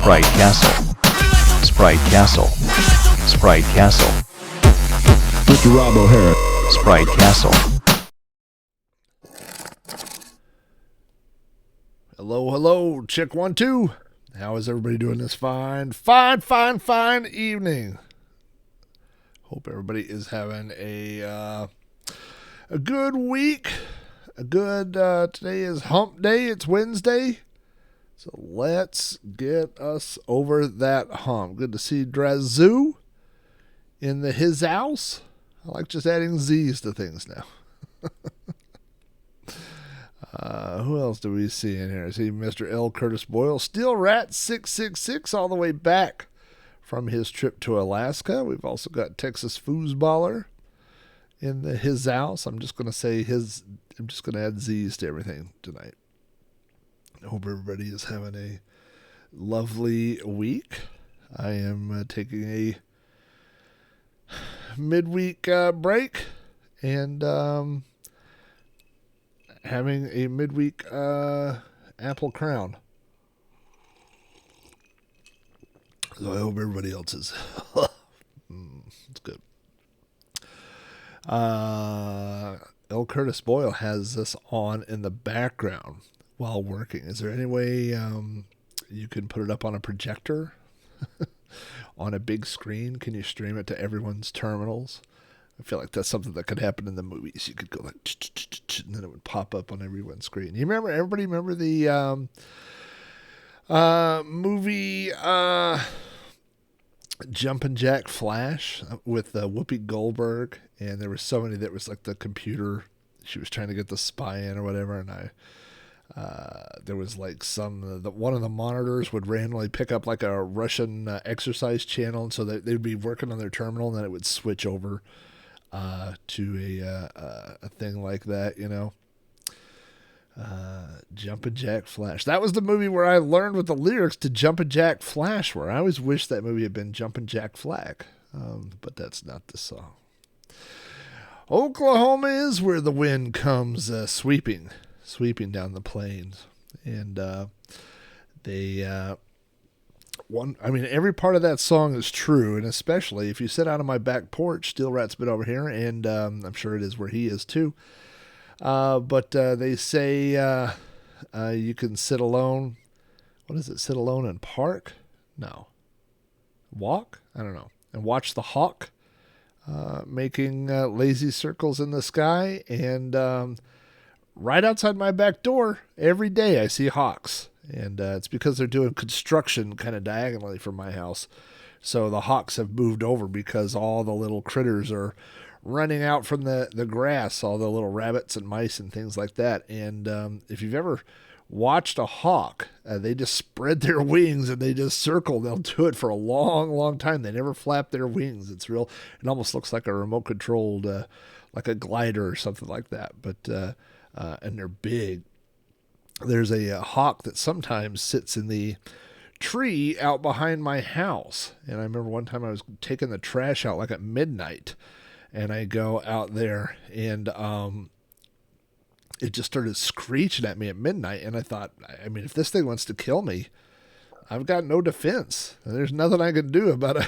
Sprite Castle. Sprite Castle. Sprite Castle. Mr. Rob O'Hara. Sprite Castle. Hello, hello, check 1, 2. How is everybody doing this fine evening? Hope everybody is having a good week. Today is hump day. It's Wednesday. So let's get us over that hump. Good to see Drazoo in his house. I like just adding Z's to things now. Who else do we see in here? I see Mr. L. Curtis Boyle. Steel Rat 666 all the way back from his trip to Alaska. We've also got Texas Foosballer in his house. I'm just going to add Z's to everything tonight. I hope everybody is having a lovely week. I am taking a midweek break and having a midweek apple crown. So I hope everybody else is. It's good. L. Curtis Boyle has this on in the background while working. Is there any way you can put it up on a projector? On a big screen? Can you stream it to everyone's terminals? I feel like that's something that could happen in the movies. You could go like, and then it would pop up on everyone's screen. Everybody remember the movie Jumpin' Jack Flash with Whoopi Goldberg? And there was somebody that was like the computer. She was trying to get the spy in or whatever. And there was like one of the monitors would randomly pick up like a Russian exercise channel. And so they'd be working on their terminal and then it would switch over to a thing like that, you know. Jumpin' Jack Flash. That was the movie where I learned with the lyrics to Jumpin' Jack Flash, where I always wish that movie had been Jumpin' Jack Flag. But that's not the song. Oklahoma is where the wind comes sweeping down the plains. And every part of that song is true, and especially if you sit out on my back porch. Steel Rat's been over here, and I'm sure it is where he is too. But they say you can sit alone. What is it? Sit alone and park? No. Walk? I don't know. And watch the hawk making lazy circles in the sky. And right outside my back door, every day I see hawks. And it's because they're doing construction kind of diagonally from my house. So the hawks have moved over because all the little critters are running out from the grass, all the little rabbits and mice and things like that. And if you've ever watched a hawk, they just spread their wings and they just circle. They'll do it for a long, long time. They never flap their wings. It's real. It almost looks like a remote controlled, like a glider or something like that. But and they're big. There's a hawk that sometimes sits in the tree out behind my house. And I remember one time I was taking the trash out like at midnight. And I go out there and it just started screeching at me at midnight. And I thought, if this thing wants to kill me, I've got no defense. There's nothing I can do about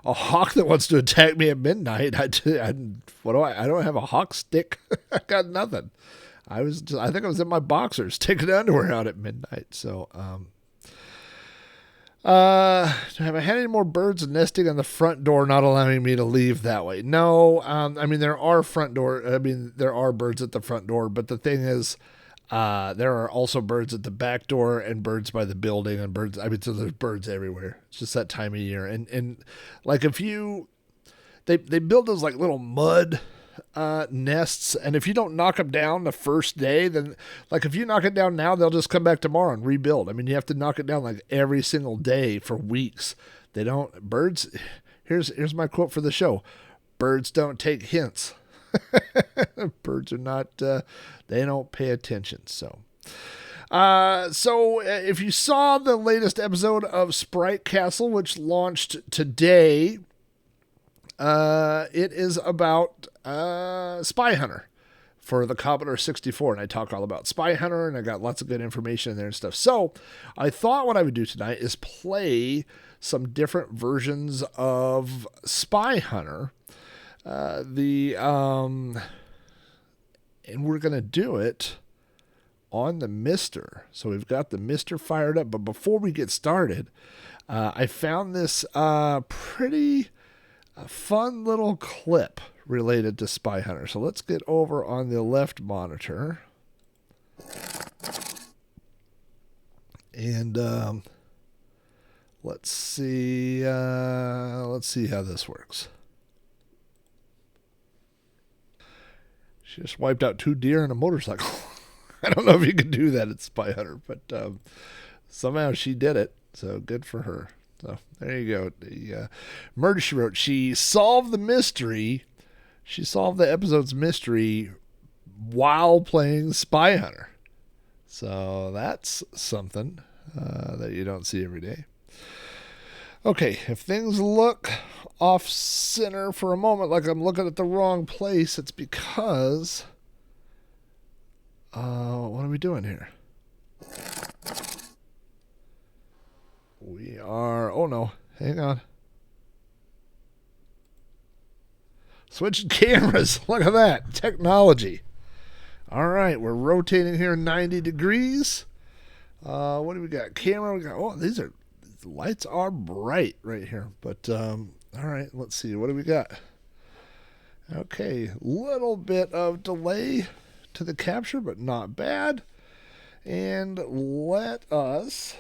a hawk that wants to attack me at midnight. I don't have a hawk stick. I got nothing. I think I was in my boxers taking underwear out at midnight. So, have I had any more birds nesting on the front door, not allowing me to leave that way? No. There are birds at the front door, but the thing is, there are also birds at the back door and birds by the building and birds. So there's birds everywhere. It's just that time of year. And like they build those like little mud nests, and if you don't knock them down the first day, then like if you knock it down now, they'll just come back tomorrow and rebuild. You have to knock it down like every single day for weeks. Birds, here's my quote for the show: birds don't take hints. Birds are not, they don't pay attention. So if you saw the latest episode of Sprite Castle, which launched today, it is about Spy Hunter for the Commodore 64, and I talk all about Spy Hunter, and I got lots of good information in there and stuff. So I thought what I would do tonight is play some different versions of Spy Hunter. And we're going to do it on the Mister. So we've got the Mister fired up. But before we get started, I found this pretty fun little clip related to Spy Hunter. So let's get over on the left monitor. And let's see how this works. She just wiped out 2 deer and a motorcycle. I don't know if you can do that at Spy Hunter, but somehow she did it. So good for her. So there you go. The murder she wrote. She solved the mystery. She solved the episode's mystery while playing Spy Hunter. So that's something that you don't see every day. Okay, if things look off center for a moment, like I'm looking at the wrong place, it's because what are we doing here? We are, oh no, hang on. Switching cameras, look at that, technology. All right, we're rotating here 90 degrees. What do we got? Camera, we got, oh, the lights are bright right here. But, all right, let's see, what do we got? Okay, little bit of delay to the capture, but not bad. And let us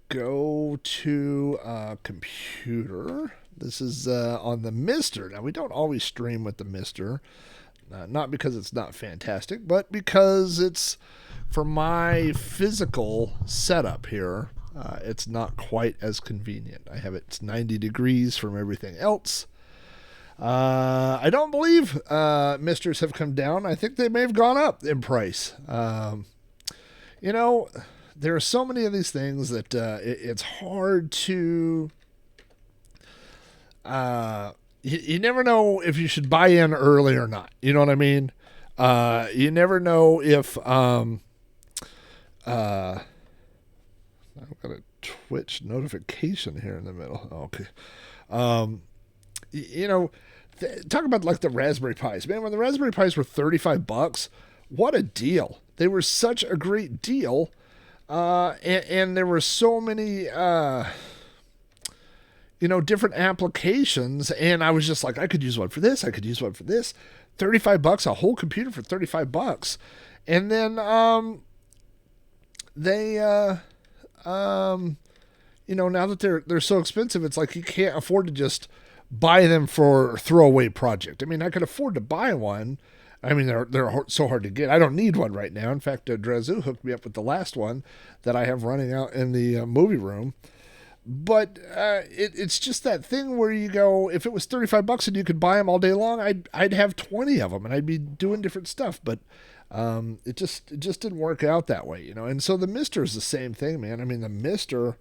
go to computer. This is on the Mister. Now, we don't always stream with the Mister. Not because it's not fantastic, but because it's, for my physical setup here, it's not quite as convenient. I have it's 90 degrees from everything else. I don't believe Misters have come down. I think they may have gone up in price. You know, there are so many of these things that it's hard to... You never know if you should buy in early or not. You know what I mean? You never know if... I've got a Twitch notification here in the middle. Okay. You know, talk about like the Raspberry Pis. Man, when the Raspberry Pis were $35, what a deal. They were such a great deal. And there were so many... different applications, and I was just like, I could use one for this, I could use one for this. $35, a whole computer for $35. And then now that they're so expensive, it's like you can't afford to just buy them for a throwaway project. I mean, I could afford to buy one. I mean, they're so hard to get. I don't need one right now. In fact, Drazu hooked me up with the last one that I have running out in the movie room. But it's just that thing where you go, if it was $35 and you could buy them all day long, I'd have 20 of them and I'd be doing different stuff. But it just didn't work out that way, you know. And so the Mister is the same thing, man. I mean, the Mister,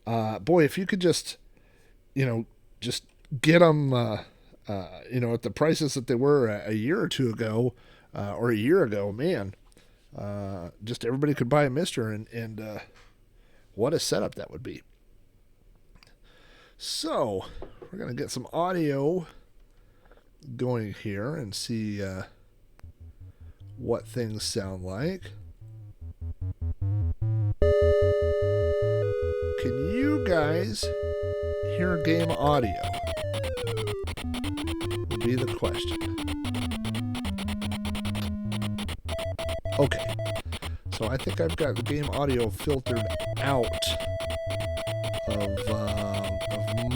boy, if you could just get them, at the prices that they were a year or two ago, or a year ago, man, just everybody could buy a Mister, and what a setup that would be. So, we're going to get some audio going here and see what things sound like. Can you guys hear game audio? Would be the question. Okay, so I think I've got the game audio filtered out of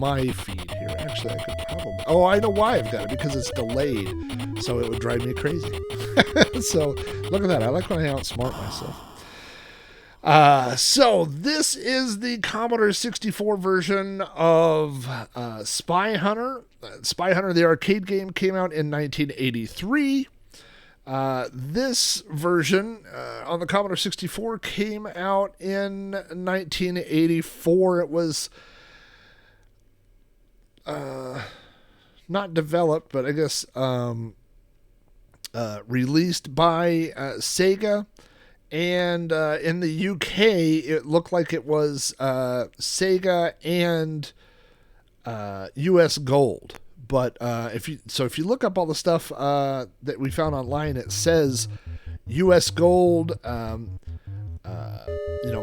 my feed here. Actually, I could probably... Oh, I know why I've got it. Because it's delayed. So it would drive me crazy. So, look at that. I like when I outsmart myself. So, this is the Commodore 64 version of Spy Hunter. Spy Hunter, the arcade game, came out in 1983. This version on the Commodore 64 came out in 1984. It was... not developed, but I guess released by Sega. And in the UK, it looked like it was Sega and US Gold. But if you look up all the stuff that we found online, it says US Gold,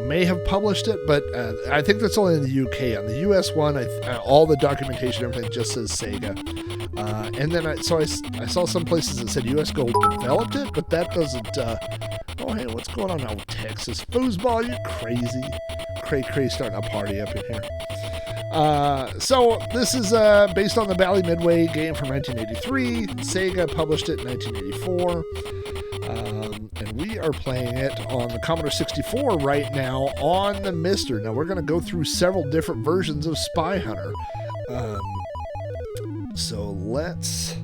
may have published it, but I think that's only in the UK. On the US one, all the documentation, everything just says Sega. And then I saw some places that said US Gold developed it, but that doesn't. Oh, hey, what's going on now with Texas? Foosball, you crazy. Cray starting a party up in here. So this is based on the Bally Midway game from 1983. Sega published it in 1984. And we are playing it on the Commodore 64 right now on the Mister. Now we're going to go through several different versions of Spy Hunter. So let's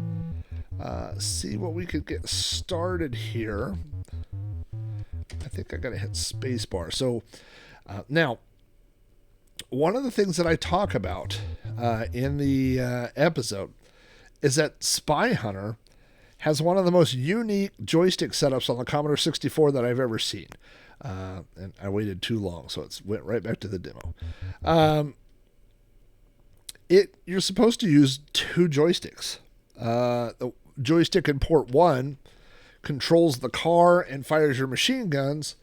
see what we could get started here. I think I got to hit spacebar. So now, one of the things that I talk about in the episode is that Spy Hunter has one of the most unique joystick setups on the Commodore 64 that I've ever seen. And I waited too long, so it went right back to the demo. You're supposed to use two joysticks. The joystick in port 1 controls the car and fires your machine guns.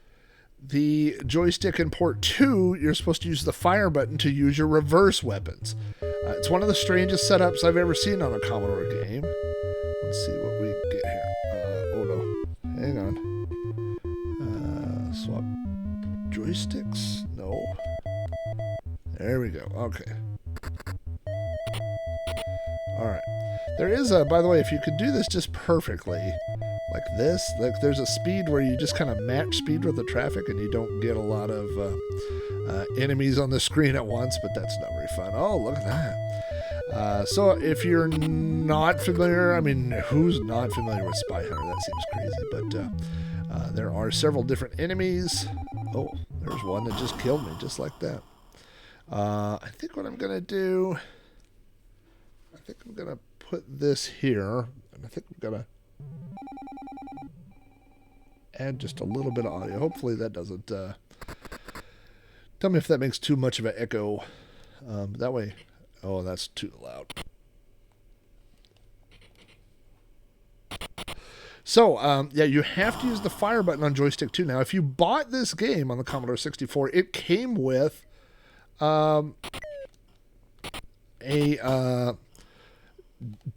The joystick in port 2, you're supposed to use the fire button to use your reverse weapons. It's one of the strangest setups I've ever seen on a Commodore game. Let's see what we get here. Oh no, hang on. Swap joysticks? No. There we go. Okay. Alright. There is by the way, if you could do this just perfectly, like this, like there's a speed where you just kind of match speed with the traffic and you don't get a lot of enemies on the screen at once, but that's not very fun. Oh, look at that. So if you're not familiar, I mean, who's not familiar with Spy Hunter? That seems crazy, but there are several different enemies. Oh, there's one that just killed me, just like that. I think what I'm going to do, I think I'm going to put this here, and I think I'm going to add just a little bit of audio. Hopefully that doesn't, tell me if that makes too much of an echo. That way, oh, that's too loud. So, yeah, you have to use the fire button on joystick 2. Now, if you bought this game on the Commodore 64, it came with a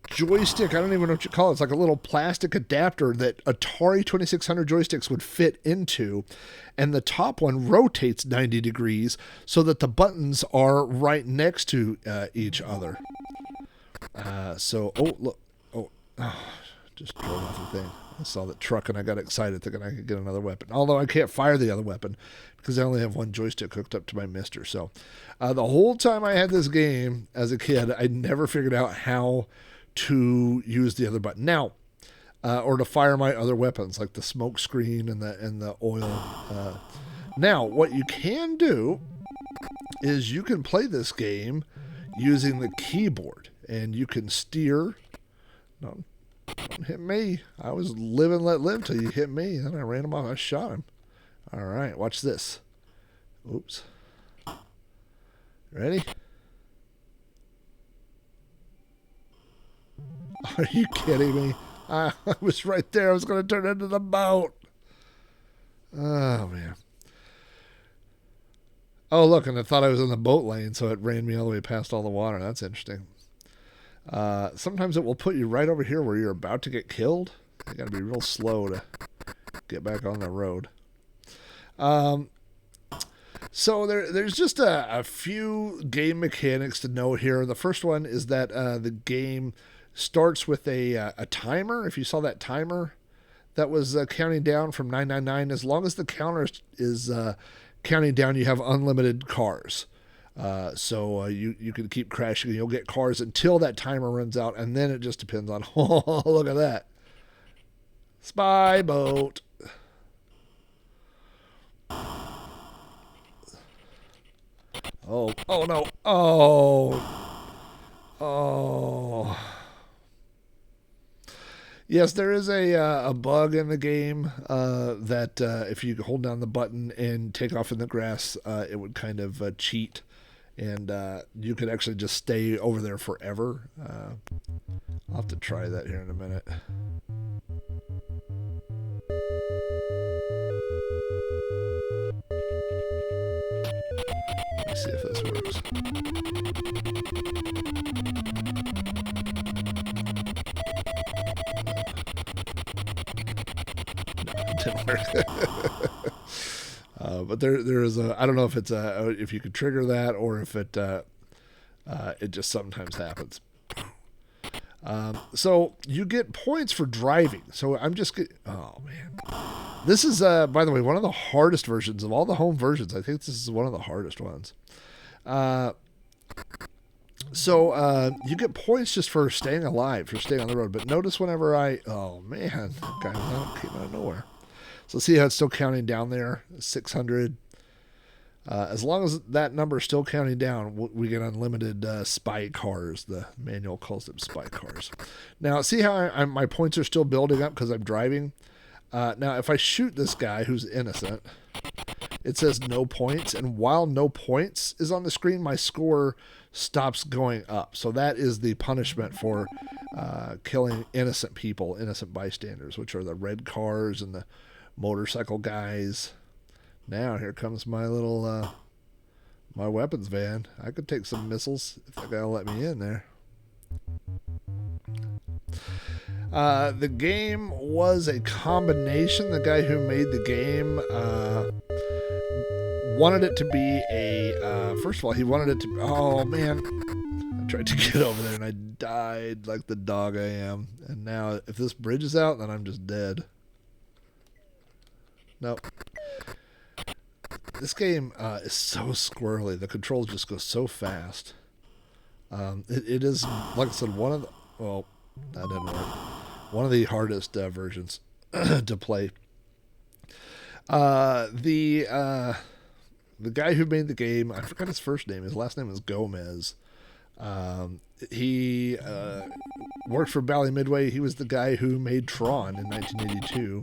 joystick. I don't even know what you call it. It's like a little plastic adapter that Atari 2600 joysticks would fit into. And the top one rotates 90 degrees so that the buttons are right next to each other. Oh, look. Oh, just drove off the thing. I saw the truck and I got excited thinking I could get another weapon. Although I can't fire the other weapon because I only have one joystick hooked up to my Mister. So the whole time I had this game as a kid, I never figured out how to use the other button. Now, or to fire my other weapons like the smoke screen and the oil. Now, what you can do is you can play this game using the keyboard and you can steer. No, don't hit me. I was live and let live till you hit me. Then I ran him off. I shot him. All right, watch this. Oops. Ready? Are you kidding me? I was right there. I was going to turn into the boat. Oh, man. Oh, look, and I thought I was in the boat lane, so it ran me all the way past all the water. That's interesting. Sometimes it will put you right over here where you're about to get killed. You got to be real slow to get back on the road. So there's just a few game mechanics to know here. The first one is that the game starts with a timer. If you saw that timer that was counting down from 999, as long as the counter is counting down, you have unlimited cars. So you can keep crashing and you'll get cars until that timer runs out, and then it just depends on, oh, look at that. Spy boat. Oh no. Oh. Yes, there is a bug in the game that if you hold down the button and take off in the grass, it would kind of cheat, and you could actually just stay over there forever. I'll have to try that here in a minute. Let me see if this works. Didn't work. But there is a, I don't know if it's if you could trigger that or if it just sometimes happens. So you get points for driving. So oh man, this is by the way one of the hardest versions of all the home versions. I think this is one of the hardest ones. So you get points just for staying alive, for staying on the road. But notice whenever oh man, that guy came out of nowhere. So see how it's still counting down there, 600. As long as that number is still counting down, we get unlimited spy cars. The manual calls them spy cars. Now, see how my points are still building up because I'm driving? Now, if I shoot this guy who's innocent, it says no points. And while no points is on the screen, my score stops going up. So that is the punishment for killing innocent people, innocent bystanders, which are the red cars and the motorcycle guys. Now here comes my little my weapons van. I could take some missiles if that guy will let me in there. The game was a combination. The guy who made the game wanted it to be a first of all, he wanted it to, oh man, I tried to get over there and I died like the dog I am. And now if this bridge is out, then I'm just dead. Nope. This game is so squirrely. The controls just go so fast. It is, like I said, well, that didn't work. One of the hardest versions to play. The guy who made the game, I forgot his first name. His last name is Gomez. He worked for Bally Midway. He was the guy who made Tron in 1982.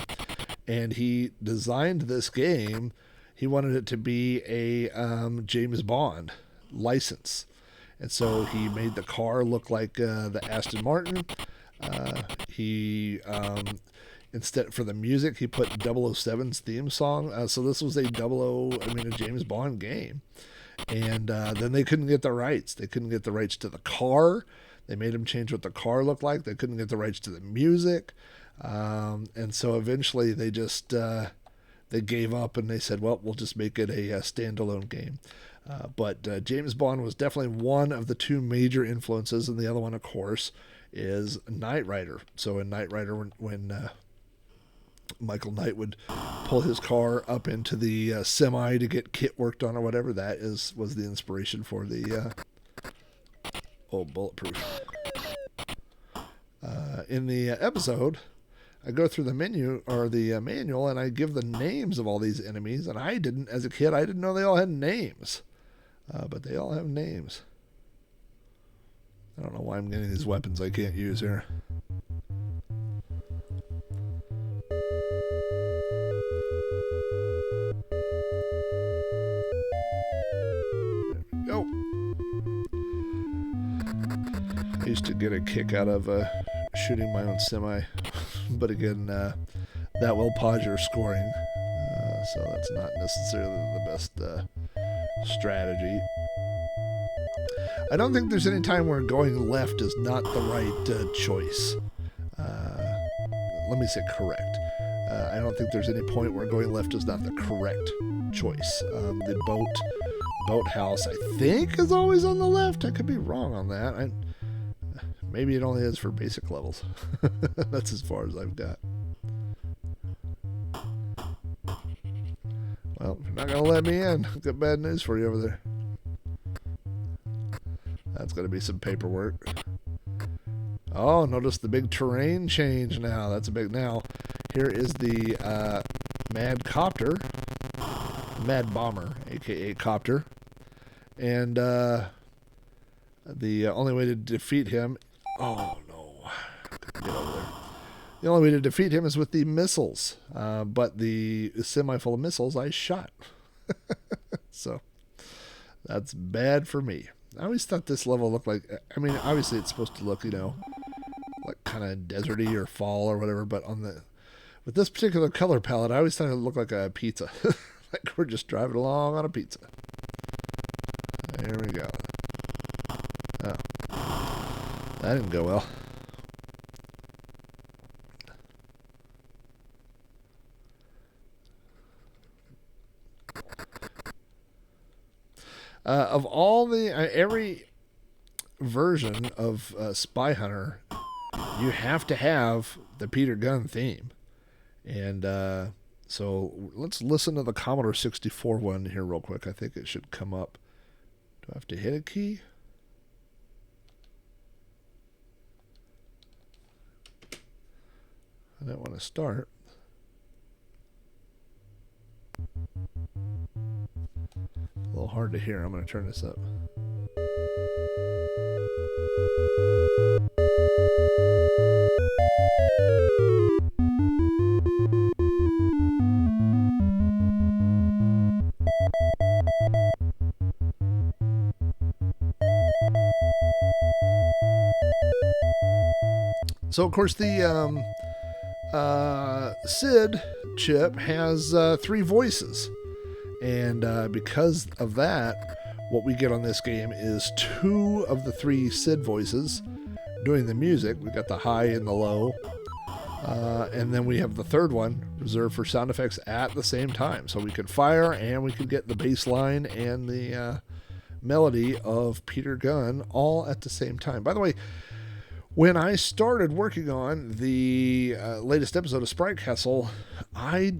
And he designed this game. He wanted it to be a James Bond license. And so he made the car look like the Aston Martin. He instead, for the music, he put 007's theme song. So this was a James Bond game. And then they couldn't get the rights. They couldn't get the rights to the car. They made him change what the car looked like. They couldn't get the rights to the music. And so eventually they just they gave up and they said, well, we'll just make it a standalone game. But James Bond was definitely one of the two major influences, and the other one, of course, is Knight Rider. So in Knight Rider, when Michael Knight would pull his car up into the semi to get kit worked on or whatever, was the inspiration for the bulletproof. In the episode, I go through the menu or the manual and I give the names of all these enemies. And as a kid, I didn't know they all had names. But they all have names. I don't know why I'm getting these weapons I can't use here. There we go. I used to get a kick out of shooting my own semi. But again, that will pause your scoring, so that's not necessarily the best strategy. I don't think there's any time where going left is not the right choice. Let me say correct. I don't think there's any point where going left is not the correct choice. The boathouse, I think, is always on the left. I could be wrong on that. Maybe it only is for basic levels. That's as far as I've got. Well, if you're not going to let me in, I've got bad news for you over there. That's going to be some paperwork. Oh, notice the big terrain change now. That's a big... Now, here is the Mad Copter. Mad Bomber, a.k.a. Copter. And the only way to defeat him... Oh, no. Couldn't get over there. The only way to defeat him is with the missiles. But the semi full of missiles I shot. So that's bad for me. I always thought this level looked like, I mean, obviously it's supposed to look, like kind of deserty or fall or whatever, but with this particular color palette, I always thought it looked like a pizza. Like we're just driving along on a pizza. There we go. Oh. That didn't go well. Of all the every version of Spy Hunter, you have to have the Peter Gunn theme, and so let's listen to the Commodore 64 one here real quick. I think it should come up. Do I have to hit a key? I don't want to start. A little hard to hear. I'm going to turn this up. So, of course, the SID chip has 3 voices. And because of that, what we get on this game is 2 of the 3 SID voices doing the music. We got the high and the low. And then we have the third one reserved for sound effects at the same time. So we could fire and we could get the bass line and the melody of Peter Gunn all at the same time. By the way, when I started working on the latest episode of Sprite Castle, I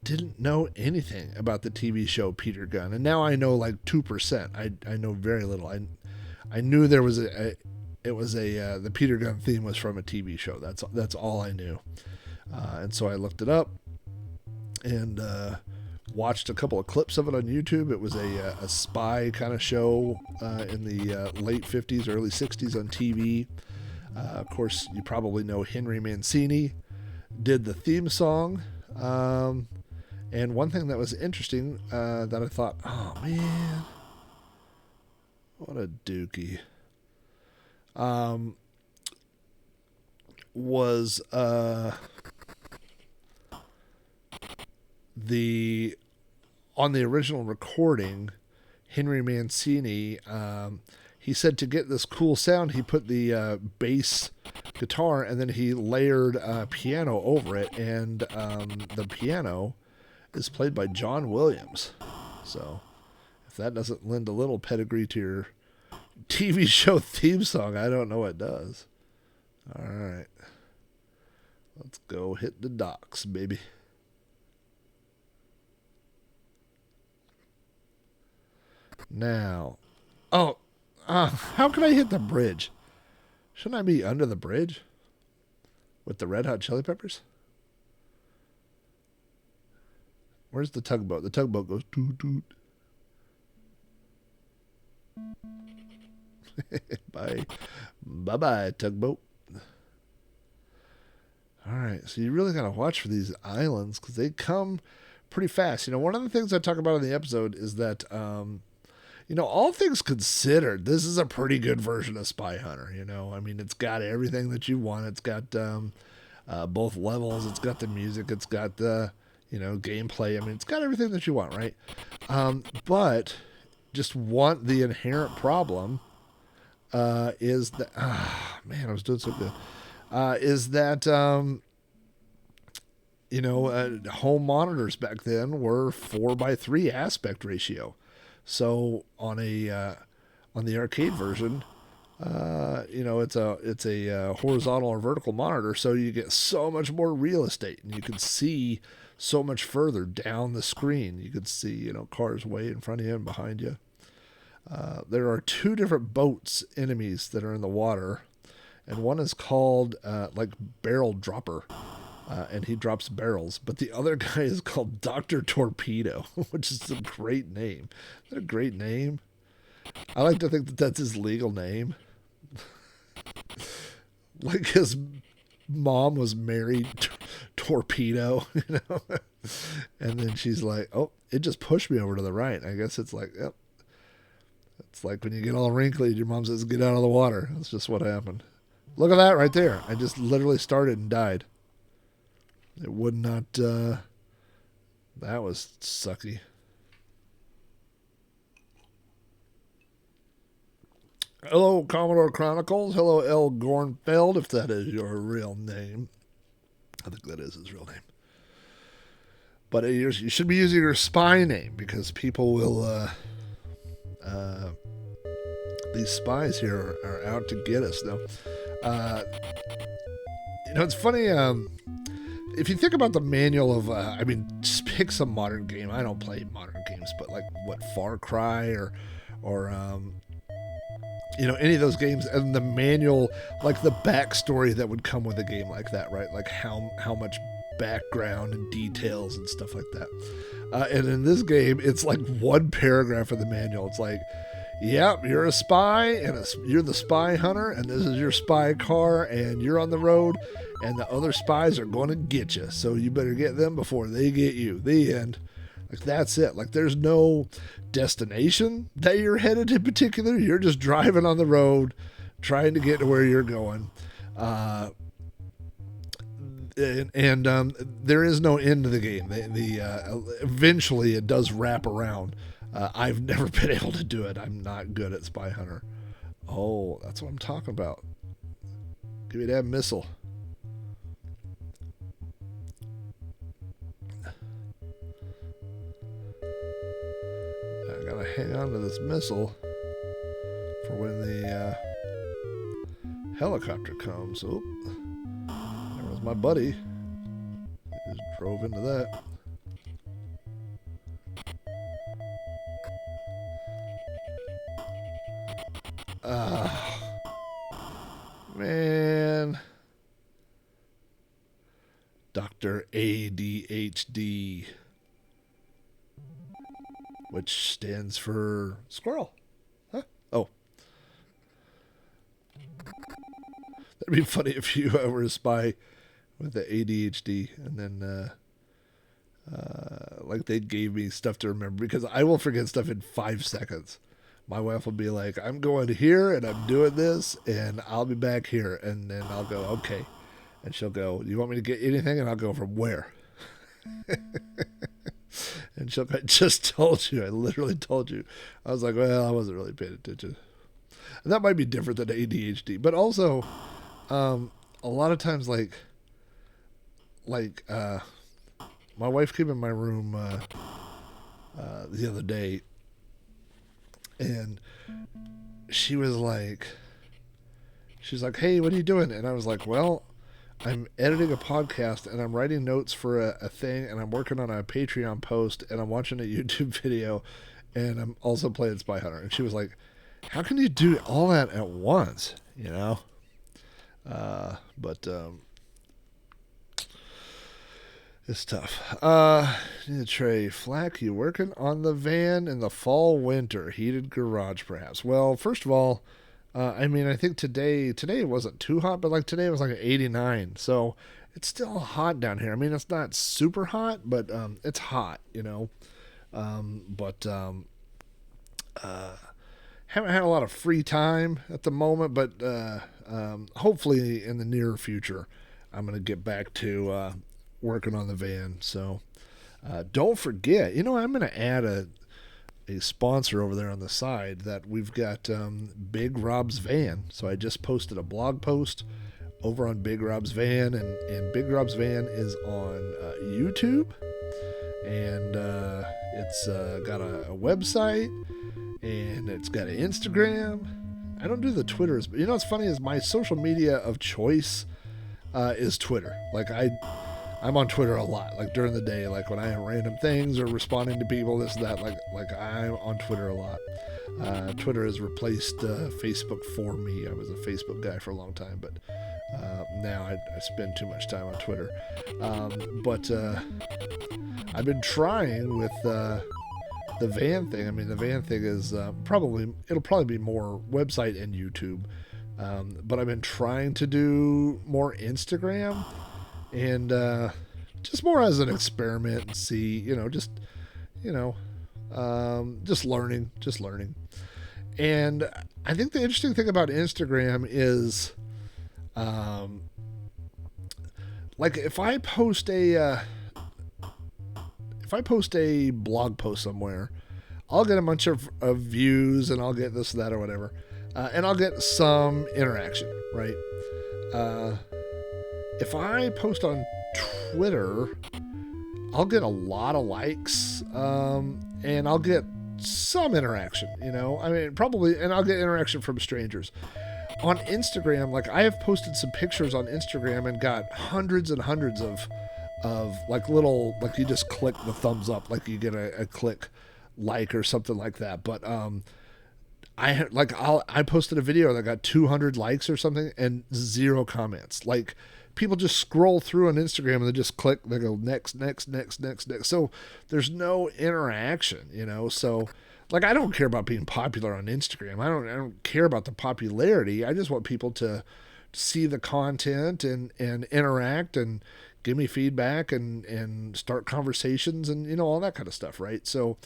didn't know anything about the TV show Peter Gunn, and now I know like 2%. I know very little. I knew there was the Peter Gunn theme was from a TV show. That's all I knew, and so I looked it up and watched a couple of clips of it on YouTube. It was a spy kind of show in the late 50s, early 60s on TV. Of course, you probably know Henry Mancini did the theme song. And one thing that was interesting that I thought, oh man, what a dookie, was on the original recording, Henry Mancini, he said to get this cool sound, he put the bass guitar and then he layered piano over it, and the piano is played by John Williams. So if that doesn't lend a little pedigree to your TV show theme song, I don't know what does. All right, let's go hit the docks, baby. Now, how can I hit the bridge? Shouldn't I be under the bridge with the Red Hot Chili Peppers? Where's the tugboat? The tugboat goes toot toot. Bye, tugboat. All right, so you really got to watch for these islands because they come pretty fast. One of the things I talk about in the episode is that, all things considered, this is a pretty good version of Spy Hunter. I mean, it's got everything that you want. It's got both levels. It's got the music. It's got the gameplay. I mean, it's got everything that you want, right? But just the inherent problem is that, man, I was doing so good. Is that, home monitors back then were 4:3 aspect ratio. So on the arcade version, it's a horizontal or vertical monitor, so you get so much more real estate, and you can see so much further down the screen. You could see, cars way in front of you and behind you. There are 2 different boats, enemies, that are in the water, and one is called Barrel Dropper, and he drops barrels. But the other guy is called Dr. Torpedo, which is a great name. Is that a great name? I like to think that that's his legal name. Like his mom was married torpedo, you know. And then she's like, oh, it just pushed me over to the right. I guess it's like, yep. It's like when you get all wrinkly, your mom says, get out of the water. That's just what happened. Look at that right there. I just literally started and died. It would not, that was sucky. Hello, Commodore Chronicles. Hello, L. Gornfeld, if that is your real name. I think that is his real name. But you should be using your spy name because people will, these spies here are out to get us, though. You know, it's funny, if you think about the manual of, I mean, just pick some modern game. I don't play modern games, but like, what, Far Cry or you know, any of those games, and the manual, like the backstory that would come with a game like that, right? Like how much background and details and stuff like that. And in this game, it's like one paragraph of the manual. It's like, yep, you're a spy, and you're the spy hunter, and this is your spy car, and you're on the road, and the other spies are going to get you, so you better get them before they get you. The end. Like, that's it. Like, there's no destination that you're headed in particular. You're just driving on the road, trying to get to where you're going. And there is no end to the game. Eventually, it does wrap around. I've never been able to do it. I'm not good at Spy Hunter. Oh, that's what I'm talking about. Give me that missile. I gotta hang on to this missile for when the helicopter comes. Oh, there was my buddy. He just drove into that. Man. Dr. ADHD. Which stands for squirrel. Huh? Oh. That'd be funny if you were a spy with the ADHD and then like they gave me stuff to remember, because I will forget stuff in 5 seconds. My wife will be like, I'm going here and I'm doing this and I'll be back here. And then I'll go, okay. And she'll go, you want me to get anything? And I'll go, from where? And she'll go, I just told you. I literally told you. I was like, well, I wasn't really paying attention. And that might be different than ADHD. But also, a lot of times, like my wife came in my room the other day, and she's like, hey, what are you doing? And I was like, well, I'm editing a podcast and I'm writing notes for a thing, and I'm working on a Patreon post, and I'm watching a YouTube video, and I'm also playing Spy Hunter. And she was like, how can you do all that at once? You know? But it's tough. Trey Flack, you working on the van in the fall, winter, heated garage perhaps? Well, first of all, I mean, I think today it wasn't too hot, but like today it was like 89. So it's still hot down here. I mean, it's not super hot, but it's hot, you know. Haven't had a lot of free time at the moment, but hopefully in the near future, I'm going to get back to working on the van. So don't forget, you know, I'm going to add a sponsor over there on the side, that we've got Big Rob's Van. So I just posted a blog post over on Big Rob's Van, and Big Rob's Van is on YouTube, and it's got a website, and it's got an Instagram. I don't do the Twitters, but you know what's funny is my social media of choice is Twitter. Like I'm on Twitter a lot, like during the day, like when I have random things or responding to people, this, that, like I'm on Twitter a lot. Twitter has replaced Facebook for me. I was a Facebook guy for a long time, but now I spend too much time on Twitter. But I've been trying with the van thing. I mean, the van thing is it'll probably be more website and YouTube. But I've been trying to do more Instagram, and just more as an experiment and see, just learning. And I think the interesting thing about Instagram is, like if I post a blog post somewhere, I'll get a bunch of views and I'll get this, that, or whatever. And I'll get some interaction, right? If I post on Twitter, I'll get a lot of likes, and I'll get some interaction, probably, and I'll get interaction from strangers. On Instagram, like I have posted some pictures on Instagram and got hundreds and hundreds of like little, like you just click the thumbs up, like you get a click like or something like that. But I posted a video that got 200 likes or something and 0 comments. Like people just scroll through on Instagram and they just click, they go next. So there's no interaction, So like I don't care about being popular on Instagram. I don't care about the popularity. I just want people to see the content and interact and give me feedback and start conversations and all that kind of stuff, right? So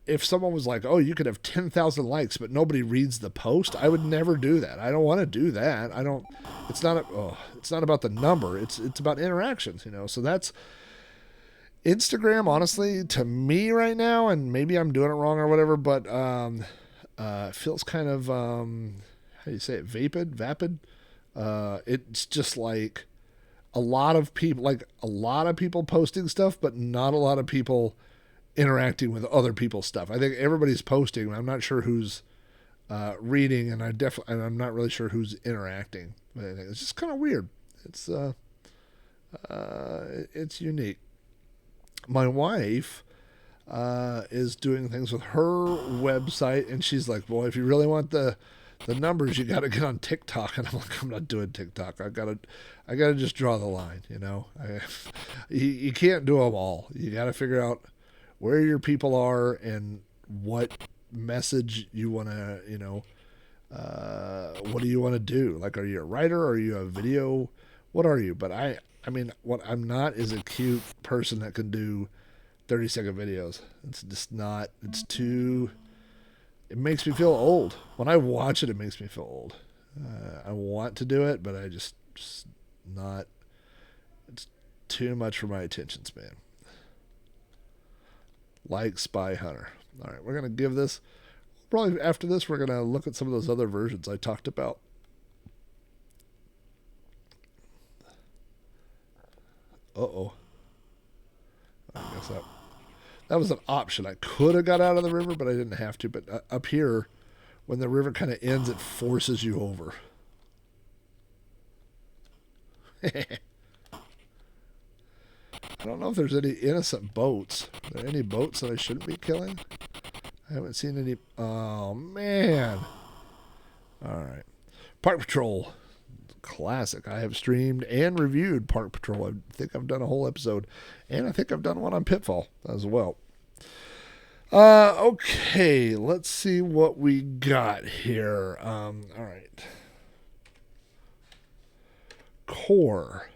if someone was like, oh, you could have 10,000 likes, but nobody reads the post, I would never do that. I don't want to do that. It's not about the number. It's about interactions, So that's Instagram, honestly, to me right now, and maybe I'm doing it wrong or whatever, but it feels kind of, how do you say it? Vapid. It's just like a lot of people posting stuff, but not a lot of people interacting with other people's stuff. I think everybody's posting. I'm not sure who's reading, and I'm not really sure who's interacting. But I think it's just kind of weird. It's unique. My wife is doing things with her website, and she's like, "Boy, if you really want the numbers, you got to get on TikTok." And I'm like, "I'm not doing TikTok. I gotta just draw the line. You can't do them all. You got to figure out where your people are and what message you want to, what do you want to do? Like, are you a writer? Are you a video? What are you?" But what I'm not is a cute person that can do 30-second videos. It's just not, it makes me feel old. When I watch it, it makes me feel old. I want to do it, but I just not, it's too much for my attention span. Like Spy Hunter. All right, we're going to give this, probably after this, we're going to look at some of those other versions I talked about. Uh-oh. I guess that was an option. I could have got out of the river, but I didn't have to. But up here, when the river kind of ends, it forces you over. I don't know if there's any innocent boats. Are there any boats that I shouldn't be killing? I haven't seen any. Oh, man. All right. Park Patrol. Classic. I have streamed and reviewed Park Patrol. I think I've done a whole episode, and I think I've done one on Pitfall as well. Okay, let's see what we got here. All right. Core.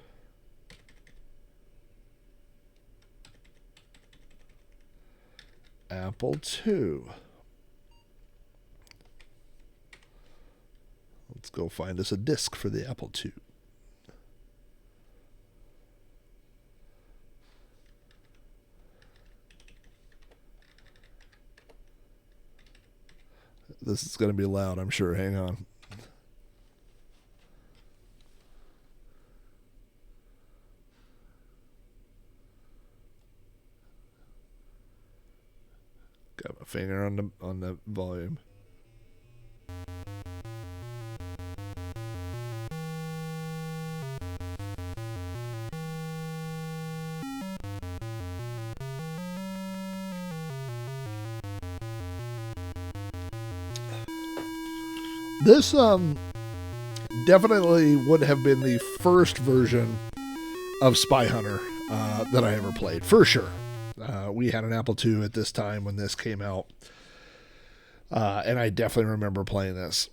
Apple II. Let's go find us a disc for the Apple II. This is going to be loud, I'm sure. Hang on. Got my finger on the volume. This definitely would have been the first version of Spy Hunter that I ever played, for sure. We had an Apple II at this time when this came out. And I definitely remember playing this.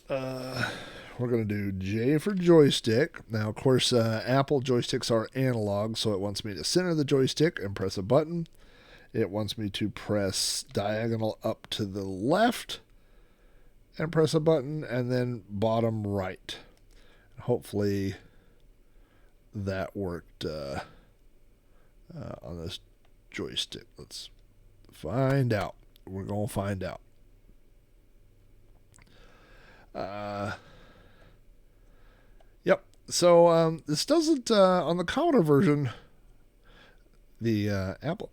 We're going to do J for joystick. Now, of course, Apple joysticks are analog, so it wants me to center the joystick and press a button. It wants me to press diagonal up to the left and press a button, and then bottom right. Hopefully that worked on this joystick. Let's find out. We're going to find out. Yep. So this doesn't on the Commodore version. The Apple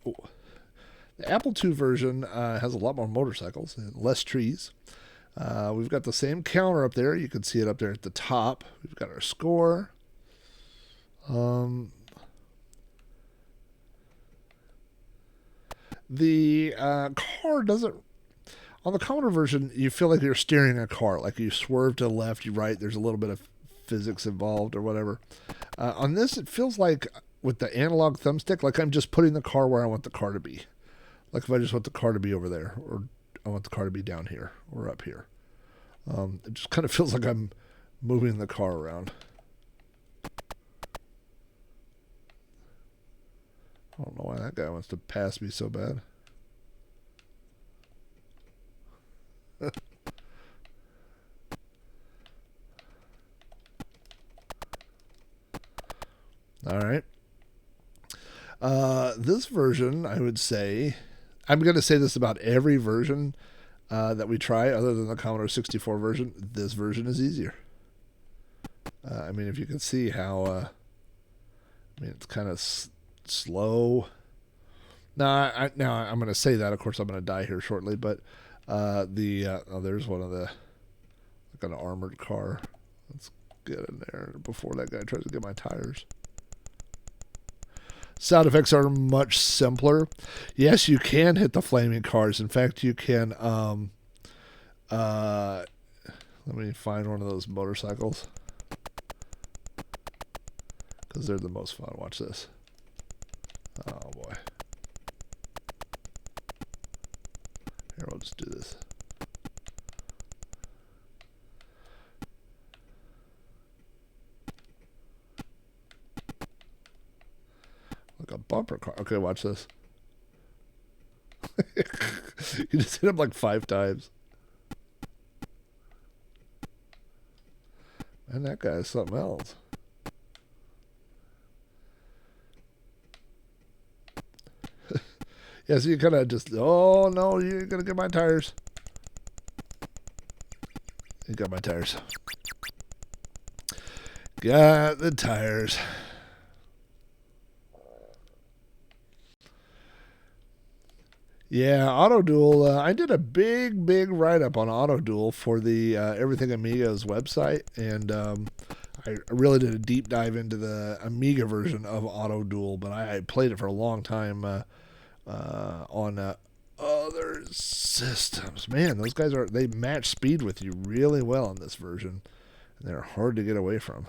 II version has a lot more motorcycles and less trees. We've got the same counter up there. You can see it up there at the top. We've got our score. The car doesn't. On the Commodore version, you feel like you're steering a car. Like you swerve to the left, you right. There's a little bit of physics involved or whatever. On this, it feels like with the analog thumbstick, like I'm just putting the car where I want the car to be. Like if I just want the car to be over there, or I want the car to be down here or up here. It just kind of feels like I'm moving the car around. I don't know why that guy wants to pass me so bad. All right. This version, I would say, I'm going to say this about every version that we try, other than the Commodore 64 version. This version is easier. I mean, if you can see how, it's kind of slow. Now I'm going to say that. Of course, I'm going to die here shortly, but there's one of the, like an armored car. Let's get in there before that guy tries to get my tires. Sound effects are much simpler. Yes, you can hit the flaming cars. In fact, you can. Let me find one of those motorcycles because they're the most fun. Watch this. Oh boy. Here, we'll just do this. Like a bumper car. Okay, watch this. You just hit him like 5 times. And that guy is something else. Yeah, so you kind of just, oh no, you're going to get my tires. You got my tires. Got the tires. Yeah, Auto Duel. I did a big write-up on Auto Duel for the Everything Amiga's website, and I really did a deep dive into the Amiga version of Auto Duel, but I played it for a long time on other systems. Man, those guys they match speed with you really well in this version, and they're hard to get away from.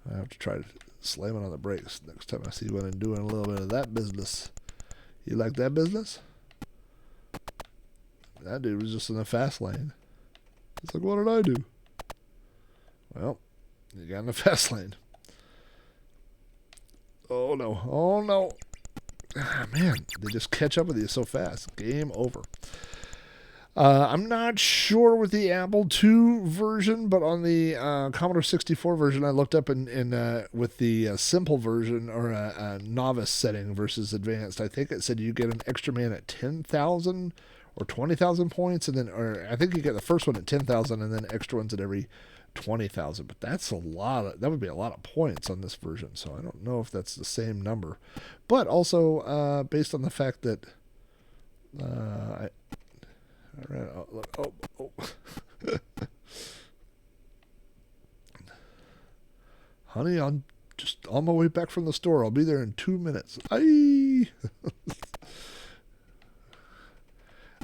I have to try to slam it on the brakes next time I see one and doing a little bit of that business. You like that business? That dude was just in the fast lane. It's like, what did I do? Well, you got in the fast lane. Oh no. Oh no. Ah, man, they just catch up with you so fast. Game over. I'm not sure with the Apple II version, but on the Commodore 64 version, I looked up in with the simple version or novice setting versus advanced. I think it said you get an extra man at 10,000 or 20,000 points, and then, or I think you get the first one at 10,000, and then extra ones at every 20,000. But that's a lot. That would be a lot of points on this version. So I don't know if that's the same number, but also based on the fact that all right. Oh. Honey, I'm just on my way back from the store. I'll be there in 2 minutes. Aye.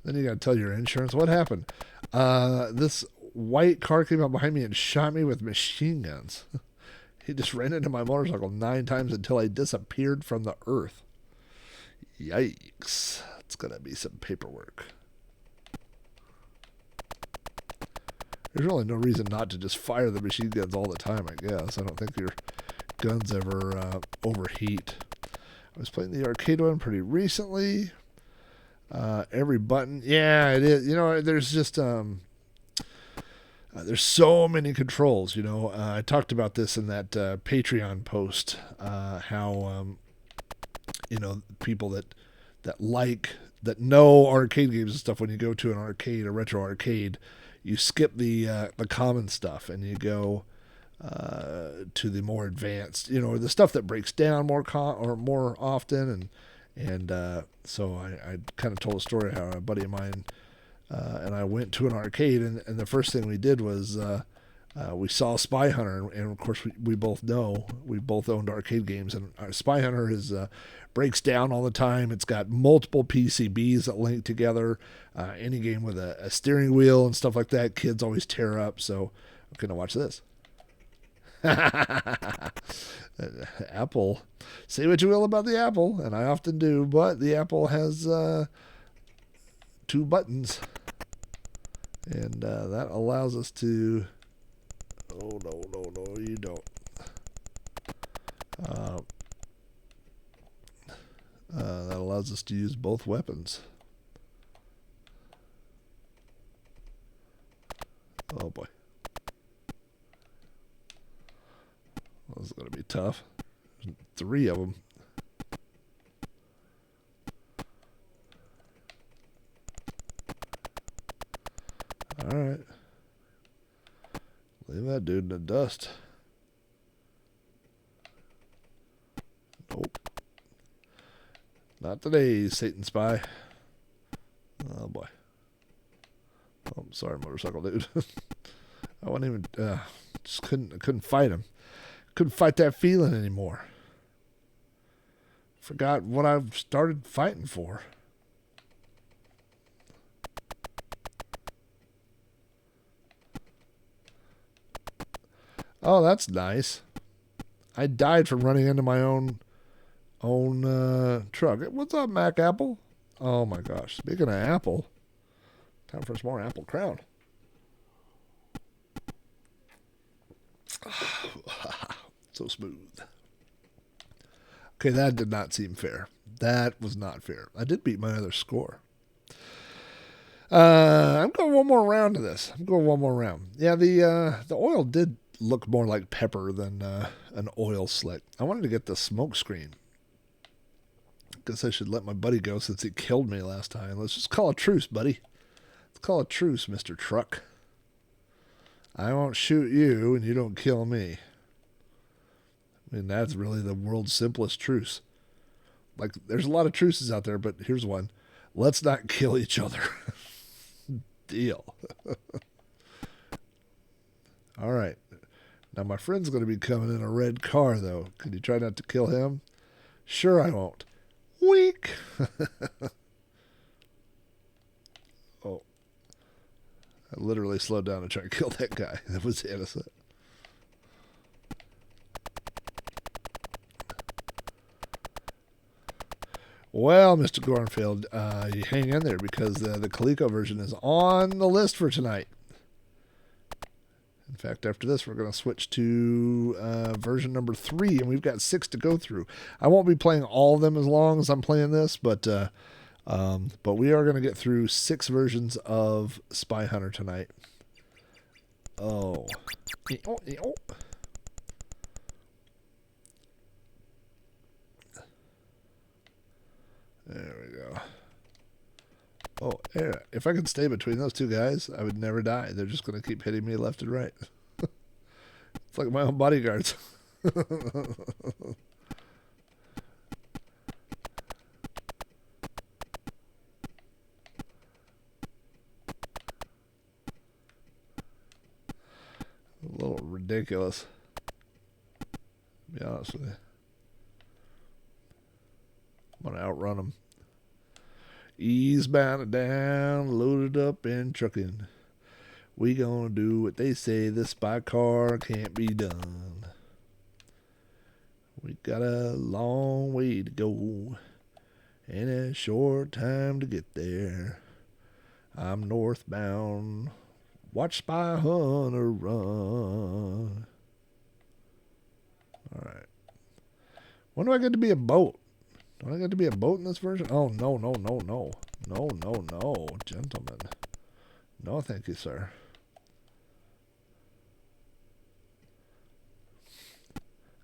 Then you got to tell your insurance what happened. This white car came up behind me and shot me with machine guns. He just ran into my motorcycle 9 times until I disappeared from the earth. Yikes. Let's going to be some paperwork. There's really no reason not to just fire the machine guns all the time, I guess. I don't think your guns ever overheat. I was playing the arcade one pretty recently. Every button. Yeah, it is. You know, there's just... there's so many controls, you know. I talked about this in that Patreon post, how, you know, people that know arcade games and stuff, when you go to an arcade, a retro arcade, you skip the common stuff and you go to the more advanced, you know, the stuff that breaks down more often. And so I kind of told a story how a buddy of mine and I went to an arcade, and the first thing we did was we saw Spy Hunter, and of course we both know, we both owned arcade games, and Spy Hunter breaks down all the time. It's got multiple PCBs that link together. Any game with a steering wheel and stuff like that, kids always tear up. So I'm gonna watch this. Apple, say what you will about the Apple, and I often do, but the Apple has 2 buttons, and that allows us to... Oh, no, you don't. That allows us to use both weapons. Oh, boy. This is going to be tough. 3 of them. Alright. Leave that dude in the dust. Nope. Not today, Satan Spy. Oh boy. Oh, I'm sorry, motorcycle dude. I wasn't even just couldn't fight him. Couldn't fight that feeling anymore. Forgot what I've started fighting for. Oh, that's nice. I died from running into my own truck. What's up, Mac Apple? Oh my gosh. Speaking of Apple, time for some more Apple Crown. So smooth. Okay, that did not seem fair. That was not fair. I did beat my other score. I'm going one more round of this. Yeah, the oil did look more like pepper than an oil slick. I wanted to get the smoke screen. Guess I should let my buddy go since he killed me last time. Let's just call a truce, buddy. Let's call a truce, Mr. Truck. I won't shoot you and you don't kill me. I mean, that's really the world's simplest truce. Like, there's a lot of truces out there, but here's one. Let's not kill each other. Deal. All right. Now, my friend's going to be coming in a red car, though. Can you try not to kill him? Sure, I won't. Weak. Oh. I literally slowed down to try to kill that guy. That was innocent. Well, Mr. Gornfield, you hang in there because the Colecovision is on the list for tonight. In fact, after this, we're going to switch to version number 3, and we've got 6 to go through. I won't be playing all of them as long as I'm playing this, but we are going to get through 6 versions of Spy Hunter tonight. Oh. There we go. Oh, yeah. If I could stay between those 2 guys, I would never die. They're just going to keep hitting me left and right. It's like my own bodyguards. A little ridiculous, to be honest with you. I'm going to outrun them. Eastbound and down, loaded up and trucking. We gonna do what they say, this by car can't be done. We got a long way to go, In a short time to get there. I'm northbound. Watch Spy Hunter run. Alright. When do I get to be a boat? Do I get to be a boat in this version? Oh, no, no, no, no. No, no, no, gentlemen. No, thank you, sir.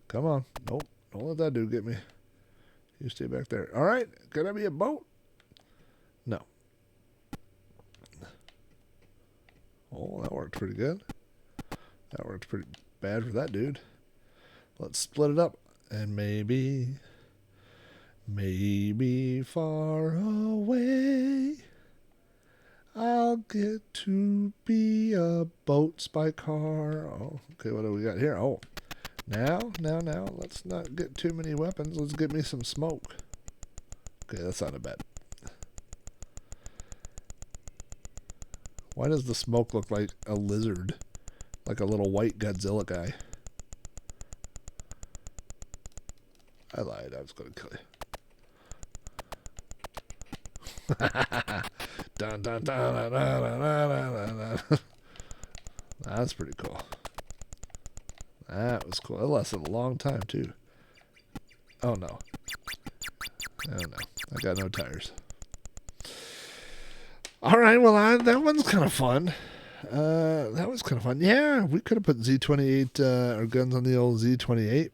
Come on. Nope. Don't let that dude get me. You stay back there. Alright. Can I be a boat? No. Oh, that worked pretty good. That worked pretty bad for that dude. Let's split it up. And maybe far away, I'll get to be a boat by car. Oh, okay, what do we got here? Oh, now, let's not get too many weapons. Let's get me some smoke. Okay, that's not a bad. Why does the smoke look like a lizard? Like a little white Godzilla guy. I lied, I was going to kill you. Dun, dun, dun, dun, dun, dun, dun, dun. That's pretty cool. That was cool. It lasted a long time, too. Oh, no. Oh, no. I got no tires. All right, well, that one's kind of fun. That was kind of fun. Yeah, we could have put Z28, or guns on the old Z28.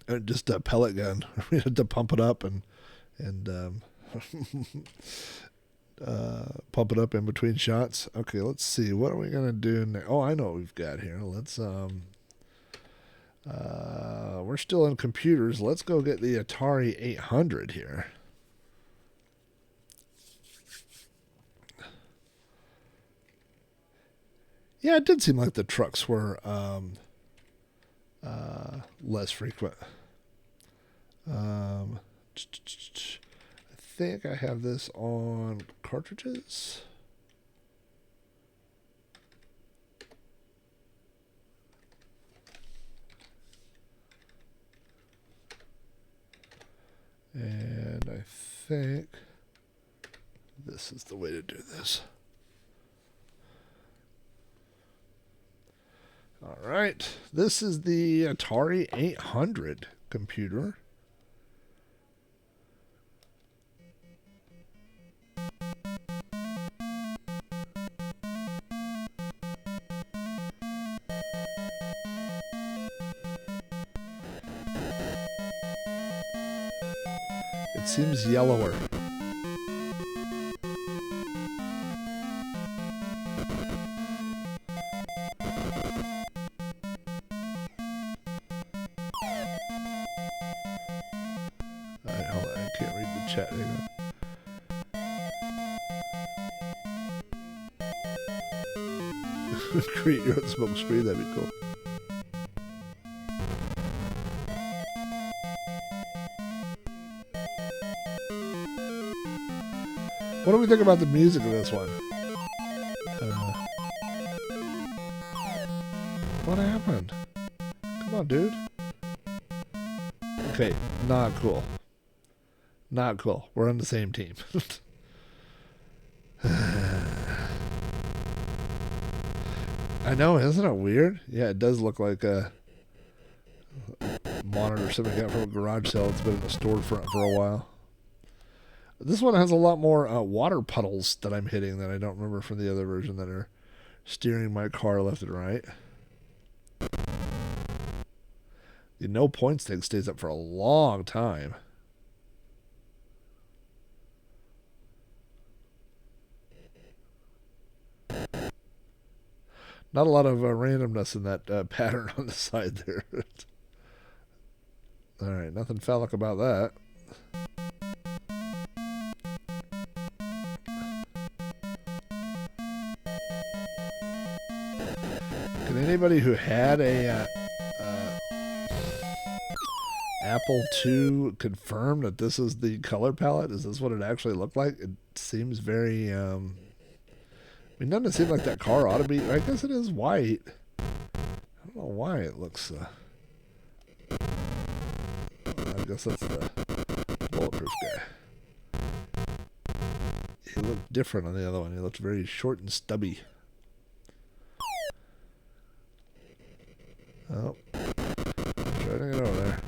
Or just a pellet gun. We had to pump it up and pump it up in between shots. Okay, let's see. What are we gonna do now? Oh, I know what we've got here. Let's we're still in computers. Let's go get the Atari 800 here. Yeah, it did seem like the trucks were less frequent. I think I have this on cartridges. And I think this is the way to do this. All right, this is the Atari 800 computer. It seems yellower. Hold on, I can't read the chat. Hang on. Create your own smoke screen, that'd be cool. What do we think about the music of this one? What happened? Come on, dude. Okay, not cool. Not cool. We're on the same team. I know, isn't it weird? Yeah, it does look like a monitor something got from a garage sale. It's been in a storefront for a while. This one has a lot more water puddles that I'm hitting that I don't remember from the other version that are steering my car left and right. The no points thing stays up for a long time. Not a lot of randomness in that pattern on the side there. Alright, nothing phallic about that. Can anybody who had a Apple II confirm that this is the color palette? Is this what it actually looked like? It seems very... I mean, doesn't it seem like that car ought to be... I guess it is white. I don't know why it looks... I guess that's the... Well, bulletproof guy. He looked different on the other one. He looked very short and stubby. Oh. Trying to get over there.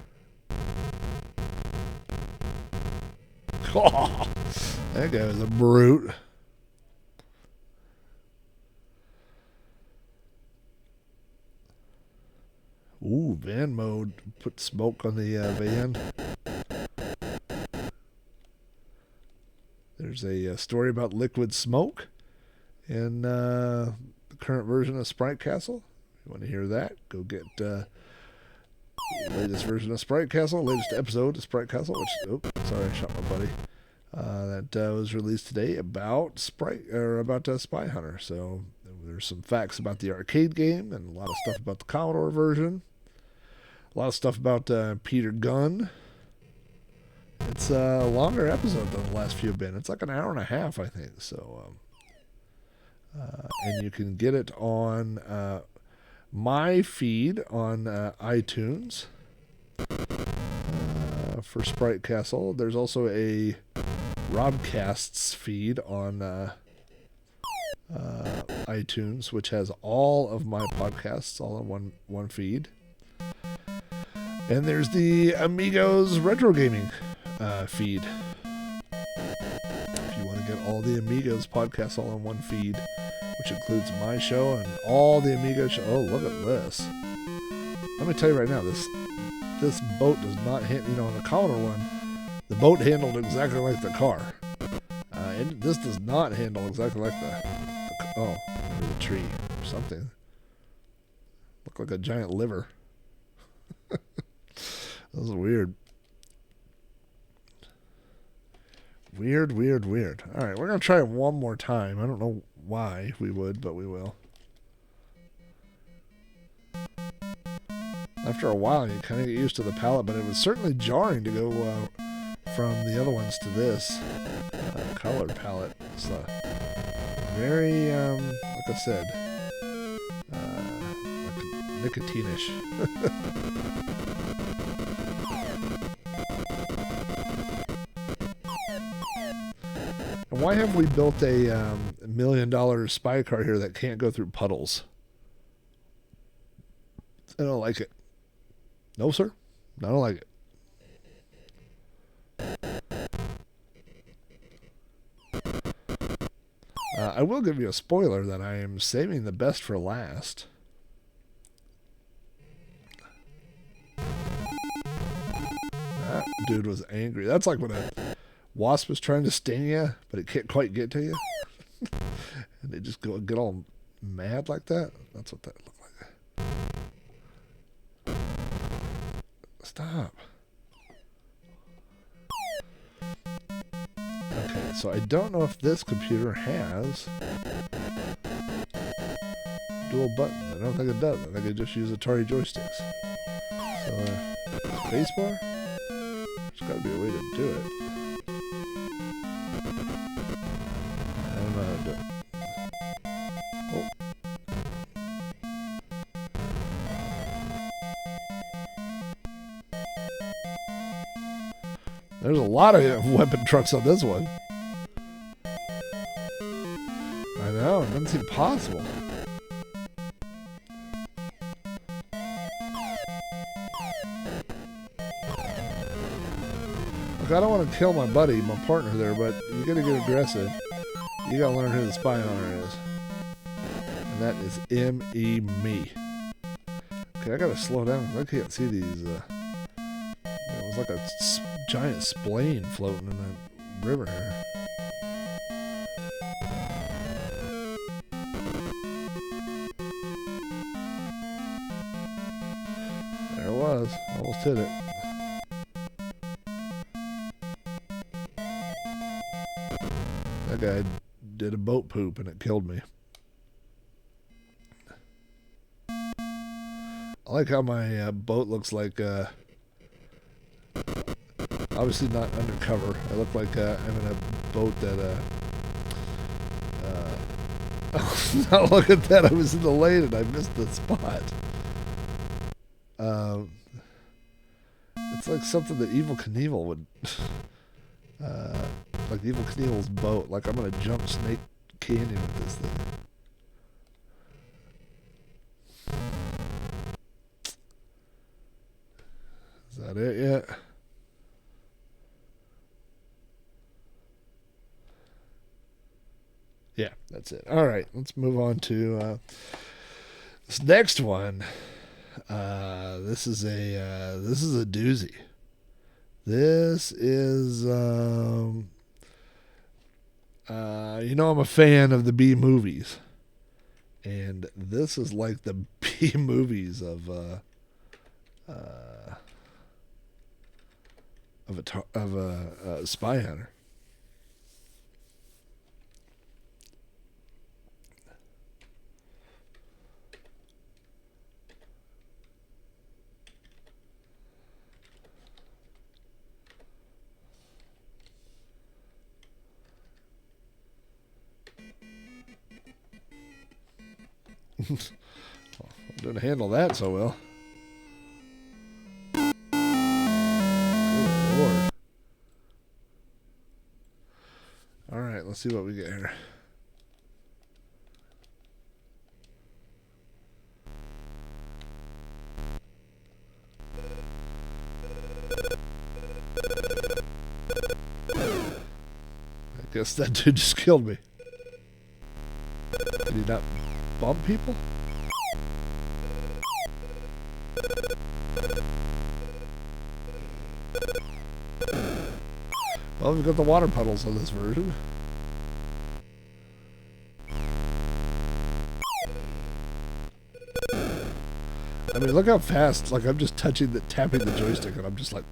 Oh, that guy was a brute. Ooh, van mode. Put smoke on the van. There's a story about liquid smoke in the current version of Sprite Castle. If you want to hear that, go get the latest version of Sprite Castle, latest episode of Sprite Castle, which, sorry, I shot my buddy. That was released today about Spy Hunter. So there's some facts about the arcade game and a lot of stuff about the Commodore version. A lot of stuff about Peter Gunn. It's a longer episode than the last few have been. It's like an hour and a half, I think. So, and you can get it on my feed on iTunes for Sprite Castle. There's also a Robcast's feed on iTunes, which has all of my podcasts all in one feed. And there's the Amigos Retro Gaming feed. If you want to get all the Amigos podcasts all in one feed, which includes my show and all the Amigos show. Oh, look at this. Let me tell you right now, this boat does not handle, on the Commodore one, the boat handled exactly like the car. And this does not handle exactly like the tree or something. Look like a giant liver. That was weird. Weird. All right, we're going to try it one more time. I don't know why we would, but we will. After a while, you kind of get used to the palette, but it was certainly jarring to go from the other ones to this color palette. It's very, like I said, like nicotine-ish. And why have we built a $1 million spy car here that can't go through puddles? I don't like it. No, sir. I don't like it. I will give you a spoiler that I am saving the best for last. That dude was angry. That's like when a wasp is trying to sting you, but it can't quite get to you. And they just get all mad like that. That's what that looked like. Stop. Okay, so I don't know if this computer has dual buttons. I don't think it does. I think it just uses Atari joysticks. So, spacebar? There's got to be a way to do it. I don't know how to do it. Oh. There's a lot of weapon trucks on this one. I know, it doesn't seem possible. Look, I don't want to kill my buddy, my partner there, but you gotta get aggressive. You gotta learn who the spy hunter is. And that is M.E. Me. Okay, I gotta slow down because I can't see these. It was like a giant splane floating in that river here. There it was. Almost hit it. That guy did a boat poop and it killed me. I like how my boat looks like, obviously not undercover. I look like I'm in a boat that, now look at that, I was in the lane and I missed the spot. It's like something that Evel Knievel would Like Evil Knievel's boat. Like I'm gonna jump Snake Canyon with this thing. Is that it yet? Yeah, that's it. All right, let's move on to this next one. This is a doozy. This is I'm a fan of the B movies, and this is like the B movies of a Spy Hunter. I didn't handle that so well. Good Lord. Alright, let's see what we get here. I guess that dude just killed me. Did he not bump people? Well, we've got the water puddles on this version. I mean, look how fast, like I'm just tapping the joystick and I'm just like...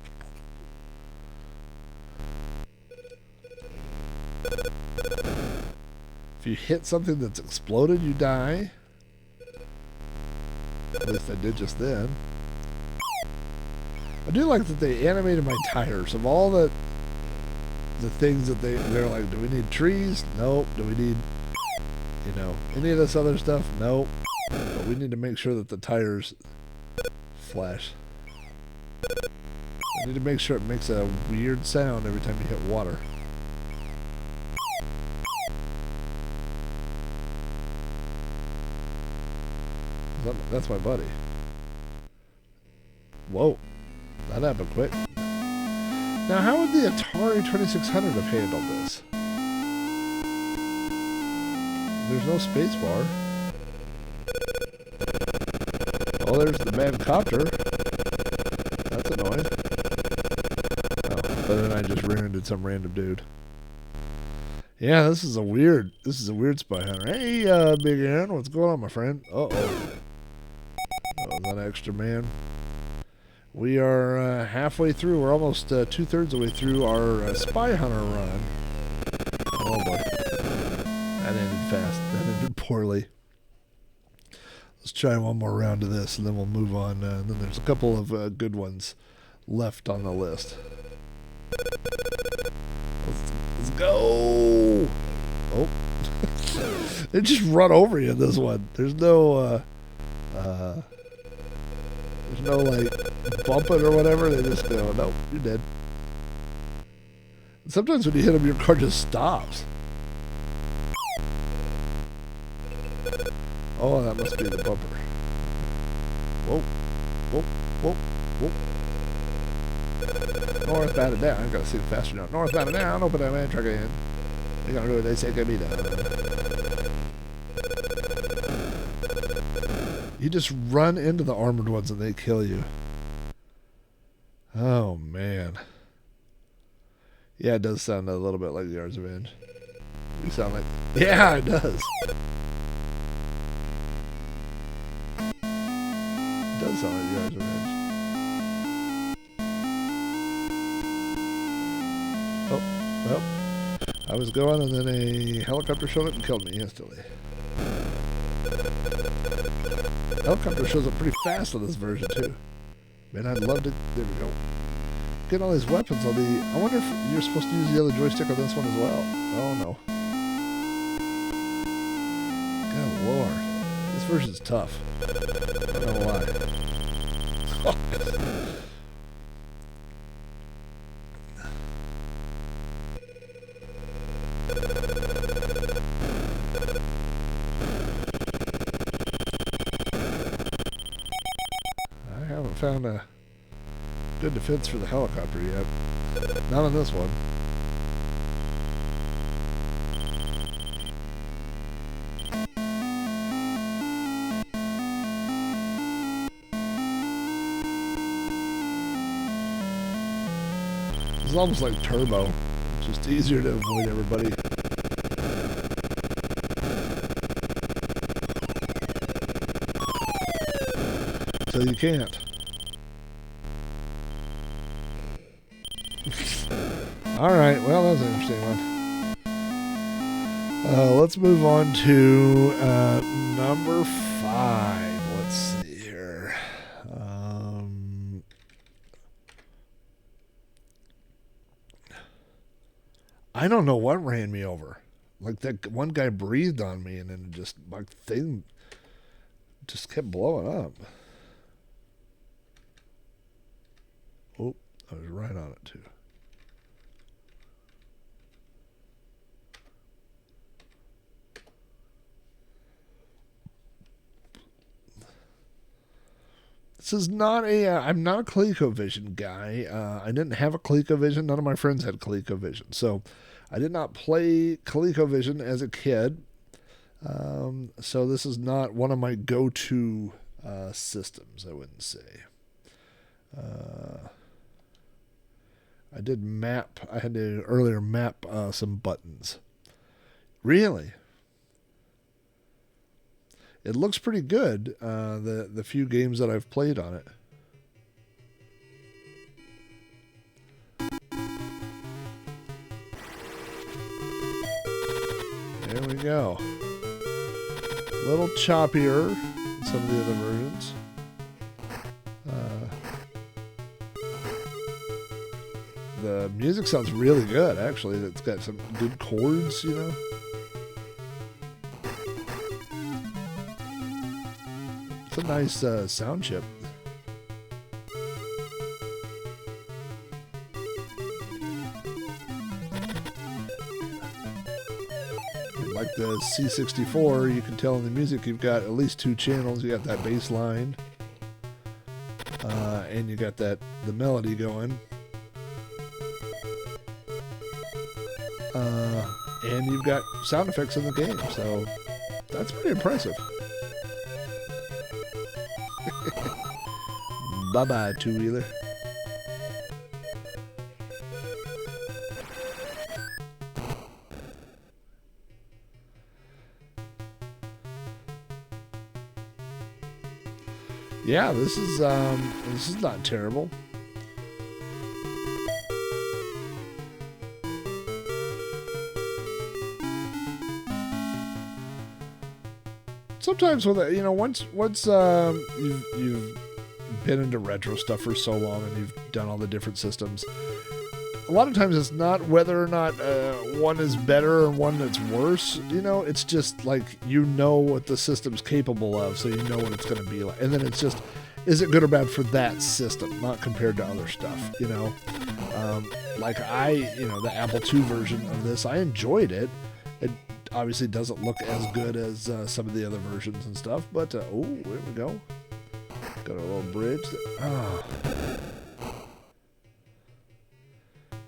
If you hit something that's exploded, you die. At least I did just then. I do like that they animated my tires. Of all the things that they're like, do we need trees? Nope. Do we need, any of this other stuff? Nope. But we need to make sure that the tires flash. I need to make sure it makes a weird sound every time you hit water. That's my buddy. Whoa. That happened quick. Now, how would the Atari 2600 have handled this? There's no space bar. Oh, there's the man copter. That's annoying. Oh, but then I just ran into some random dude. Yeah, this is a weird Spy Hunter. Hey, Big Aaron, what's going on, my friend? Uh-oh. That extra man. We are halfway through. We're almost 2/3 of the way through our Spy Hunter run. Oh boy. That ended fast. That ended poorly. Let's try one more round of this and then we'll move on. And then there's a couple of good ones left on the list. Let's go! Oh. They just run over you in this one. There's no like bumping or whatever. They just go, nope, you're dead. And sometimes when you hit them, your car just stops. Oh, that must be the bumper. Whoa, whoa, whoa, whoa. Northbound and down. I gotta see it faster now. Northbound and down. Open that man truck in. They're gonna do what they say can be done. You just run into the armored ones and they kill you. Oh, man. Yeah, it does sound a little bit like the Yards of Revenge. You sound like... Yeah, it does. It does sound like the Yards of Revenge. Oh, well. I was going and then a helicopter showed up and killed me instantly. Helicopter shows up pretty fast on this version too. Man, I'd love to. There we go. Get all these weapons on the. I wonder if you're supposed to use the other joystick on this one as well. Oh no. Good Lord. This version's tough. I don't know why. found a good defense for the helicopter yet. Not on this one. It's almost like Turbo. It's just easier to avoid everybody. So you can't. Alright, well, that was an interesting one. Let's move on to number 5. Let's see here. I don't know what ran me over. Like, that one guy breathed on me, and then just, my thing just kept blowing up. Oh, I was right on it, too. This is not a, I'm not a Colecovision guy. I didn't have a Colecovision. None of my friends had Colecovision. So I did not play Colecovision as a kid. So this is not one of my go-to systems, I wouldn't say. I did map. I had to earlier map some buttons. Really? It looks pretty good, the few games that I've played on it. There we go. A little choppier than some of the other versions. The music sounds really good, actually. It's got some good chords, you know. It's a nice sound chip. Like the C64, you can tell in the music you've got at least 2 channels. You got that bass line, and you got the melody going. And you've got sound effects in the game, so that's pretty impressive. Bye-bye, two-wheeler. Yeah, this is not terrible. Sometimes with it, you know, once you've been into retro stuff for so long and you've done all the different systems, a lot of times it's not whether or not one is better or one that's worse. You know, it's just like, you know what the system's capable of, so you know what it's going to be like. And then it's just, is it good or bad for that system, not compared to other stuff, you know? Like the Apple II version of this, I enjoyed it. It obviously doesn't look as good as some of the other versions and stuff, but, oh, there we go. Got a little bridge. Oh.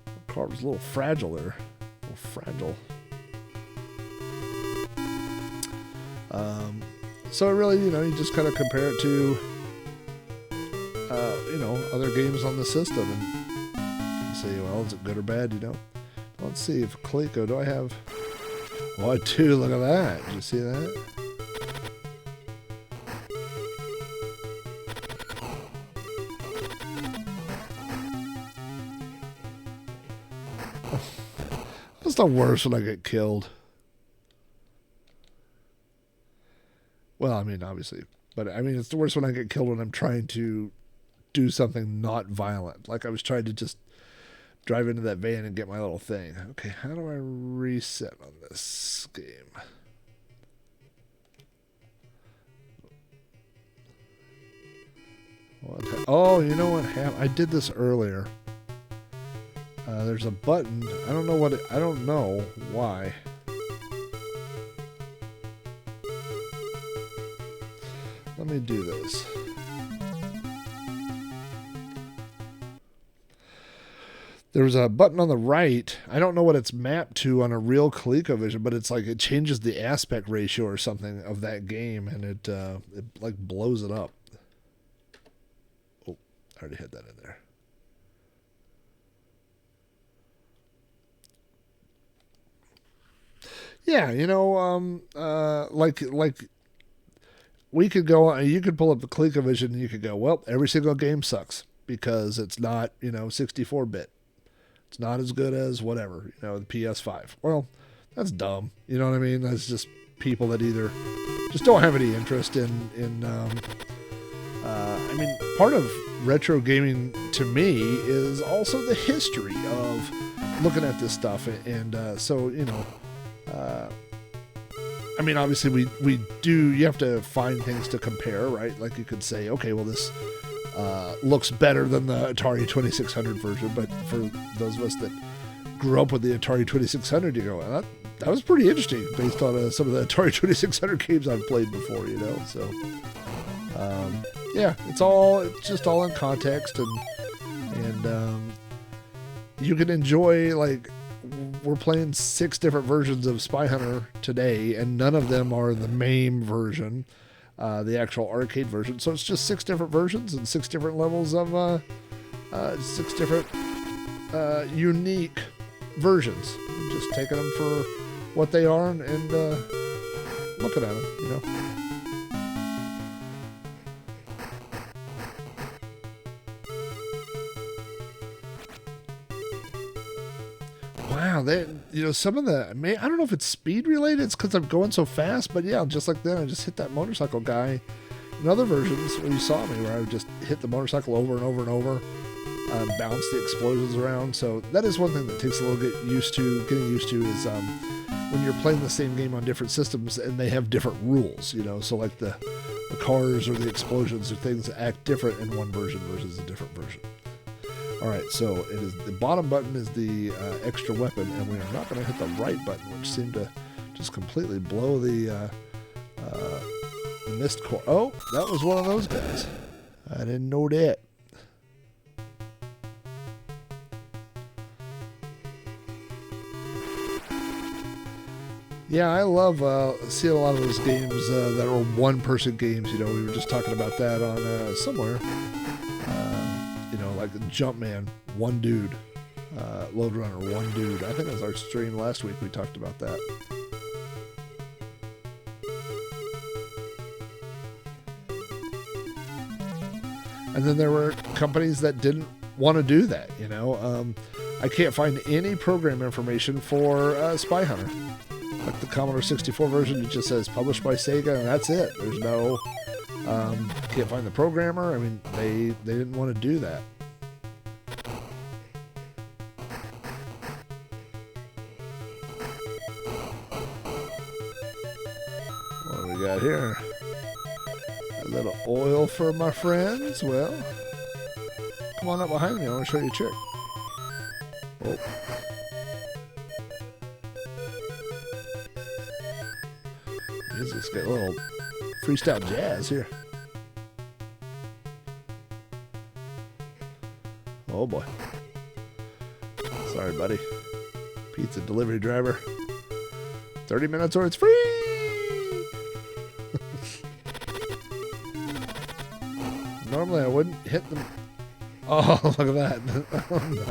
The car was a little fragile there. A little fragile. So really, you know, you just kind of compare it to, you know, other games on the system and say, well, is it good or bad, you know? Let's see if Coleco, do I have... Oh, I do. Look at that. Did you see that? It's the worst when I get killed. Well, I mean, obviously. But, I mean, it's the worst when I get killed when I'm trying to do something not violent. Like I was trying to just drive into that van and get my little thing. Okay, how do I reset on this game? Oh, you know what happened? I did this earlier. There's a button. I don't know what it, I don't know why. Let me do this. There's a button on the right. I don't know what it's mapped to on a real ColecoVision, but it's like it changes the aspect ratio or something of that game, and it like blows it up. Oh, I already had that in there. Yeah, like we could go. You could pull up the ColecoVision, and you could go, well, every single game sucks because it's not 64-bit. It's not as good as whatever, the PS5. Well, that's dumb. You know what I mean? That's just people that either just don't have any interest in I mean, part of retro gaming to me is also the history of looking at this stuff. And so, I mean, obviously you have to find things to compare, right? Like you could say, okay, well, this looks better than the Atari 2600 version, but for those of us that grew up with the Atari 2600, you go, well, that was pretty interesting based on some of the Atari 2600 games I've played before, so yeah, it's just all in context, and you can enjoy, like, we're playing 6 different versions of Spy Hunter today, and none of them are the MAME version, the actual arcade version. So it's just 6 different versions and 6 different levels of 6 different unique versions. Just taking them for what they are and looking at them, Wow, some of the, I don't know if it's speed related, it's because I'm going so fast, but yeah, just like then, I just hit that motorcycle guy. In other versions, where you saw me, where I would just hit the motorcycle over and over and over, bounce the explosions around. So that is one thing that takes a little getting used to is when you're playing the same game on different systems and they have different rules, so like the cars or the explosions or things act different in one version versus a different version. All right, so it is the bottom button is the extra weapon, and we are not going to hit the right button, which seemed to just completely blow the mist core. Oh, that was one of those guys. I didn't know that. Yeah, I love seeing a lot of those games that are one-person games. We were just talking about that on somewhere. Like Jumpman, one dude. Load Runner, one dude. I think it was our stream last week. We talked about that. And then there were companies that didn't want to do that. I can't find any program information for Spy Hunter. Like the Commodore 64 version, it just says published by Sega, and that's it. There's no can't find the programmer. I mean, they didn't want to do that. Got here a little oil for my friends. Well, come on up behind me. I want to show you a trick. Oh. Music's got a little freestyle jazz here. Oh boy. Sorry, buddy. Pizza delivery driver. 30 minutes or it's free. Normally I wouldn't hit them. Oh, look at that. Oh, no,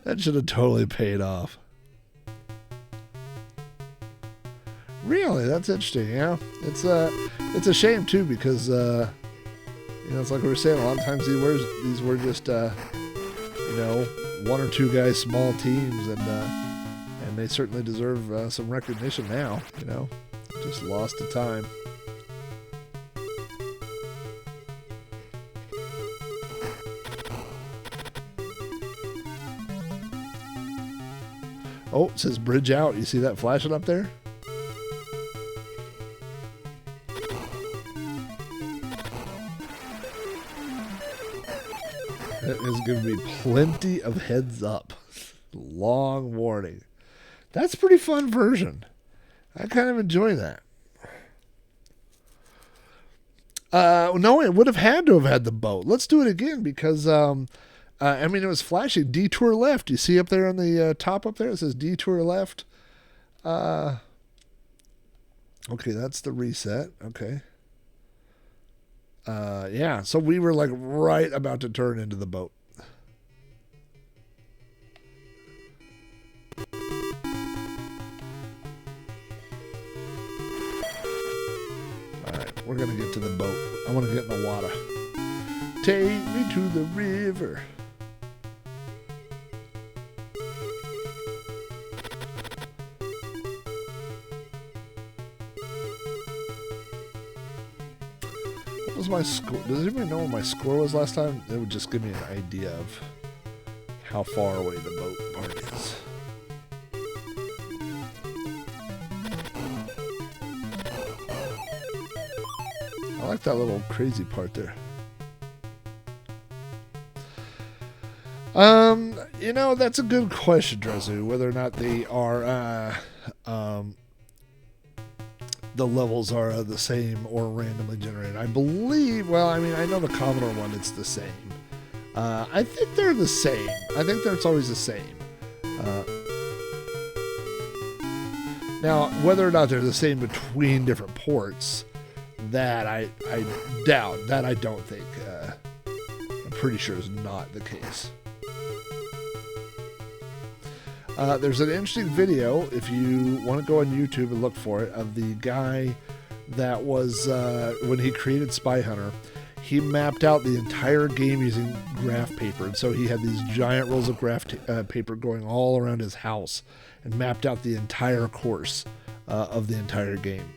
that should have totally paid off. Really? That's interesting, yeah. It's a shame too, because it's like we were saying, a lot of times these were just 1 or 2 guys, small teams, and they certainly deserve some recognition now, Just lost to time. Oh, it says bridge out. You see that flashing up there? That is giving me plenty of heads up. Long warning. That's a pretty fun version. I kind of enjoy that. No, it would have had to have had the boat. Let's do it again because I mean, it was flashing detour left. You see up there on the top up there, it says detour left. Okay, that's the reset. Okay. Yeah, so we were like right about to turn into the boat. Alright, we're gonna get to the boat. I want to get in the water. Take me to the river. What was my score? Does anybody know what my score was last time? It would just give me an idea of how far away the boat part is. I like that little crazy part there. You know, that's a good question, Drezu, whether or not they are, the levels are the same or randomly generated. I believe, well, I mean, I know the Commodore one, it's the same. I think they're the same. I think it's always the same. Now, whether or not they're the same between different ports, that I doubt. That I don't think. I'm pretty sure is not the case. There's an interesting video, if you want to go on YouTube and look for it, of the guy that was, when he created Spy Hunter, he mapped out the entire game using graph paper. And so he had these giant rolls of graph paper going all around his house and mapped out the entire course of the entire game.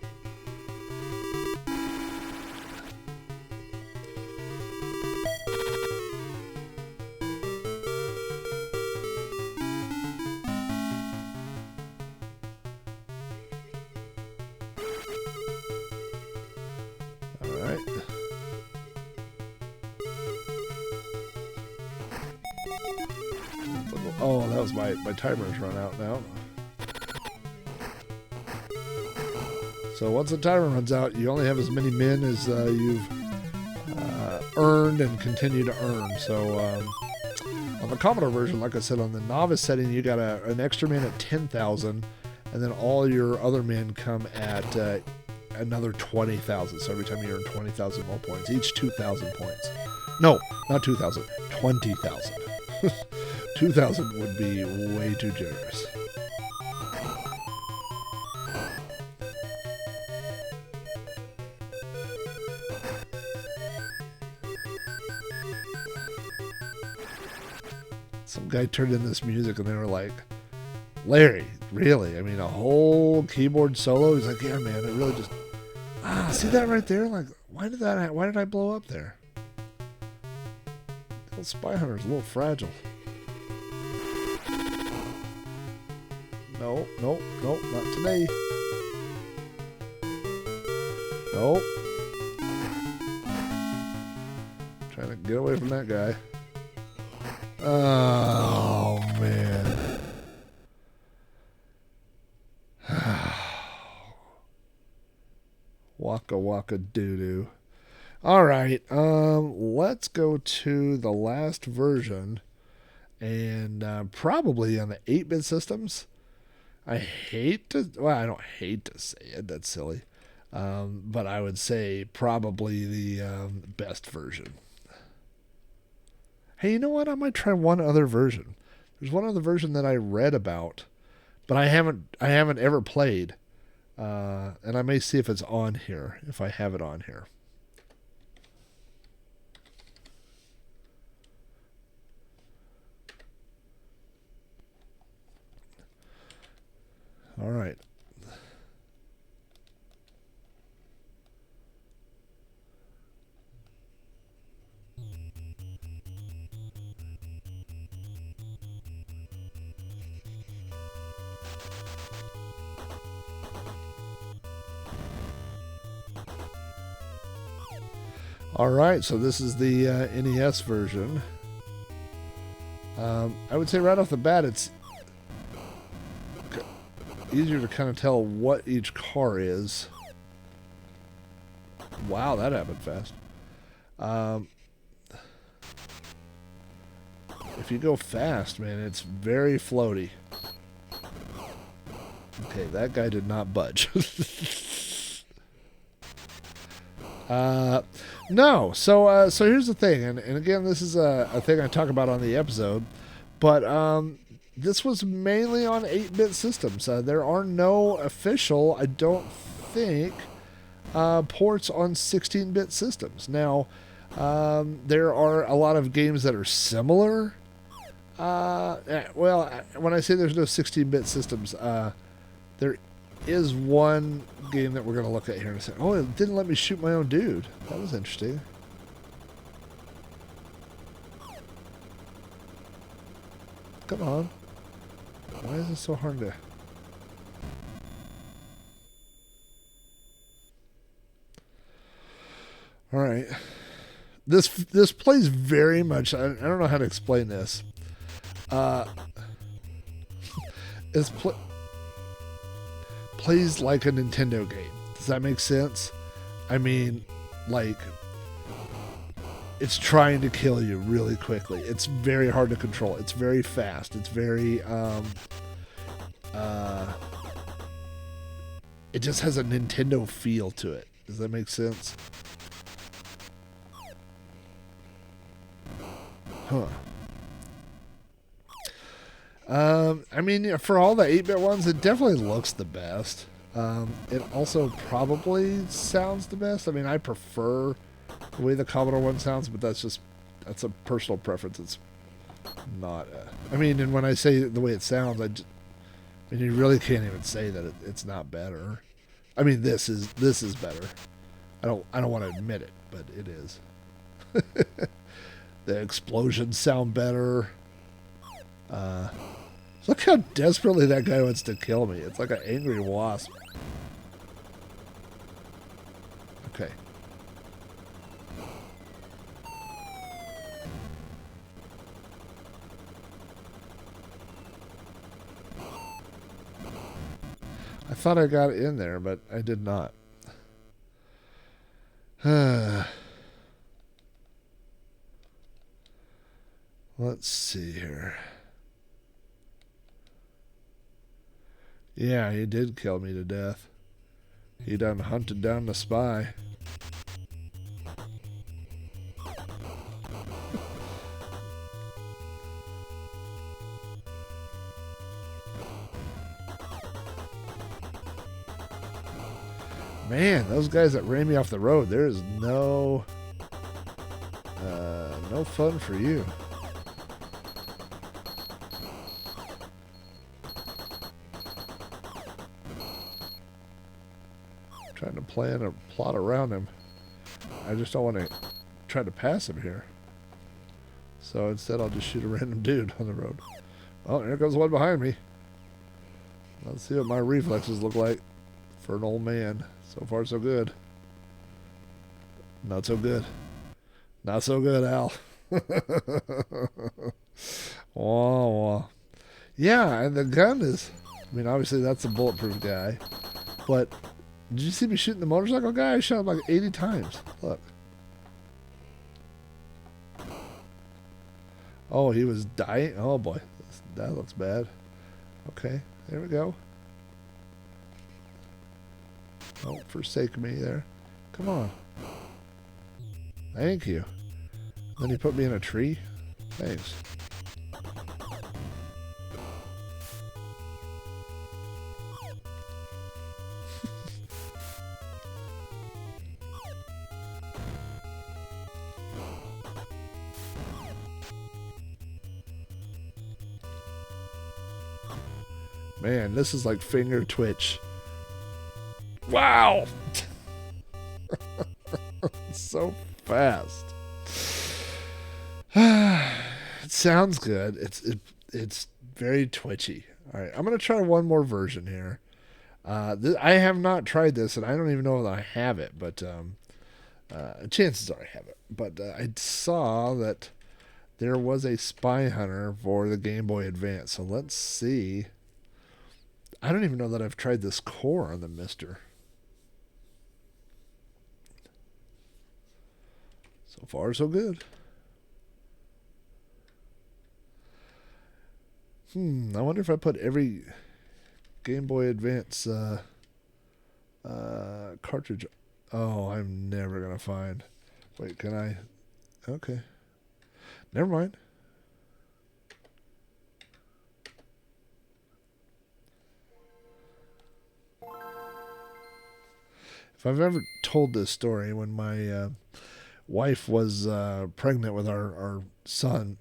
Oh, that was my timer's run out now. So once the timer runs out, you only have as many men as you've earned and continue to earn. So on the Commodore version, like I said, on the novice setting, you got an extra man at 10,000, and then all your other men come at another 20,000. So every time you earn 20,000 more points, each 2,000 points. No, not 2,000, 20,000. 2,000 would be way too generous. Some guy turned in this music and they were like, Larry, really? I mean, a whole keyboard solo? He's like, yeah, man, it really just... see that right there? Like, why did I blow up there? The old Spy Hunter's a little fragile. No, nope, nope, not today. Nope. Trying to get away from that guy. Oh, man. Waka waka doo-doo. Alright, let's go to the last version. And probably on the 8-bit systems. I don't hate to say it, that's silly. But I would say probably the best version. Hey, you know what? I might try one other version. There's one other version that I read about, but I haven't ever played. And I may see if it's on here, if I have it on here. All right. All right, so this is the NES version. I would say right off the bat, it's easier to kind of tell what each car is. Wow, that happened fast. if you go fast, man, it's very floaty. Okay, that guy did not budge. No, so here's the thing, and again, this is a thing I talk about on the episode, but this was mainly on 8-bit systems. There are no official, I don't think, ports on 16-bit systems. Now, there are a lot of games that are similar. Well, when I say there's no 16-bit systems, there is one game that we're going to look at here in a second. Oh, it didn't let me shoot my own dude. That was interesting. Come on. Why is it so hard to... Alright. This plays very much... I don't know how to explain this. It's plays like a Nintendo game. Does that make sense? I mean, like, it's trying to kill you really quickly. It's very hard to control. It's very fast. It's very, it just has a Nintendo feel to it. Does that make sense? Huh. I mean, for all the 8-bit ones, it definitely looks the best. It also probably sounds the best. I mean, I prefer the way the Commodore one sounds, but that's a personal preference. It's not... I mean, and when I say the way it sounds, I mean, you really can't even say that it's not better. I mean, this is better. I don't want to admit it, but it is. The explosions sound better. Look how desperately that guy wants to kill me. It's like an angry wasp. Okay. I thought I got in there, but I did not. Let's see here. Yeah, he did kill me to death. He done hunted down the spy. Man, those guys that ran me off the road, there is no fun for you. Trying to plan a plot around him. I just don't want to try to pass him here. So instead I'll just shoot a random dude on the road. Oh, here comes one behind me. Let's see what my reflexes look like for an old man. So far so good. Not so good. Not so good, Al. Wah, wah. Yeah, and the gun is... I mean, obviously that's a bulletproof guy. But... did you see me shooting the motorcycle guy? I shot him like 80 times. Look. Oh, he was dying? Oh, boy. That looks bad. Okay, there we go. Don't forsake me there. Come on. Thank you. Then he put me in a tree? Thanks. Man, this is like finger twitch. Wow! So fast. It sounds good. It's very twitchy. All right, I'm gonna try one more version here. I have not tried this, and I don't even know that I have it, but chances are I have it. But I saw that there was a Spy Hunter for the Game Boy Advance, so let's see. I don't even know that I've tried this core on the Mister. So far, so good. I wonder if I put every Game Boy Advance cartridge. Oh, I'm never gonna find. Wait, can I? Okay, never mind. If I've ever told this story, when my wife was pregnant with our son,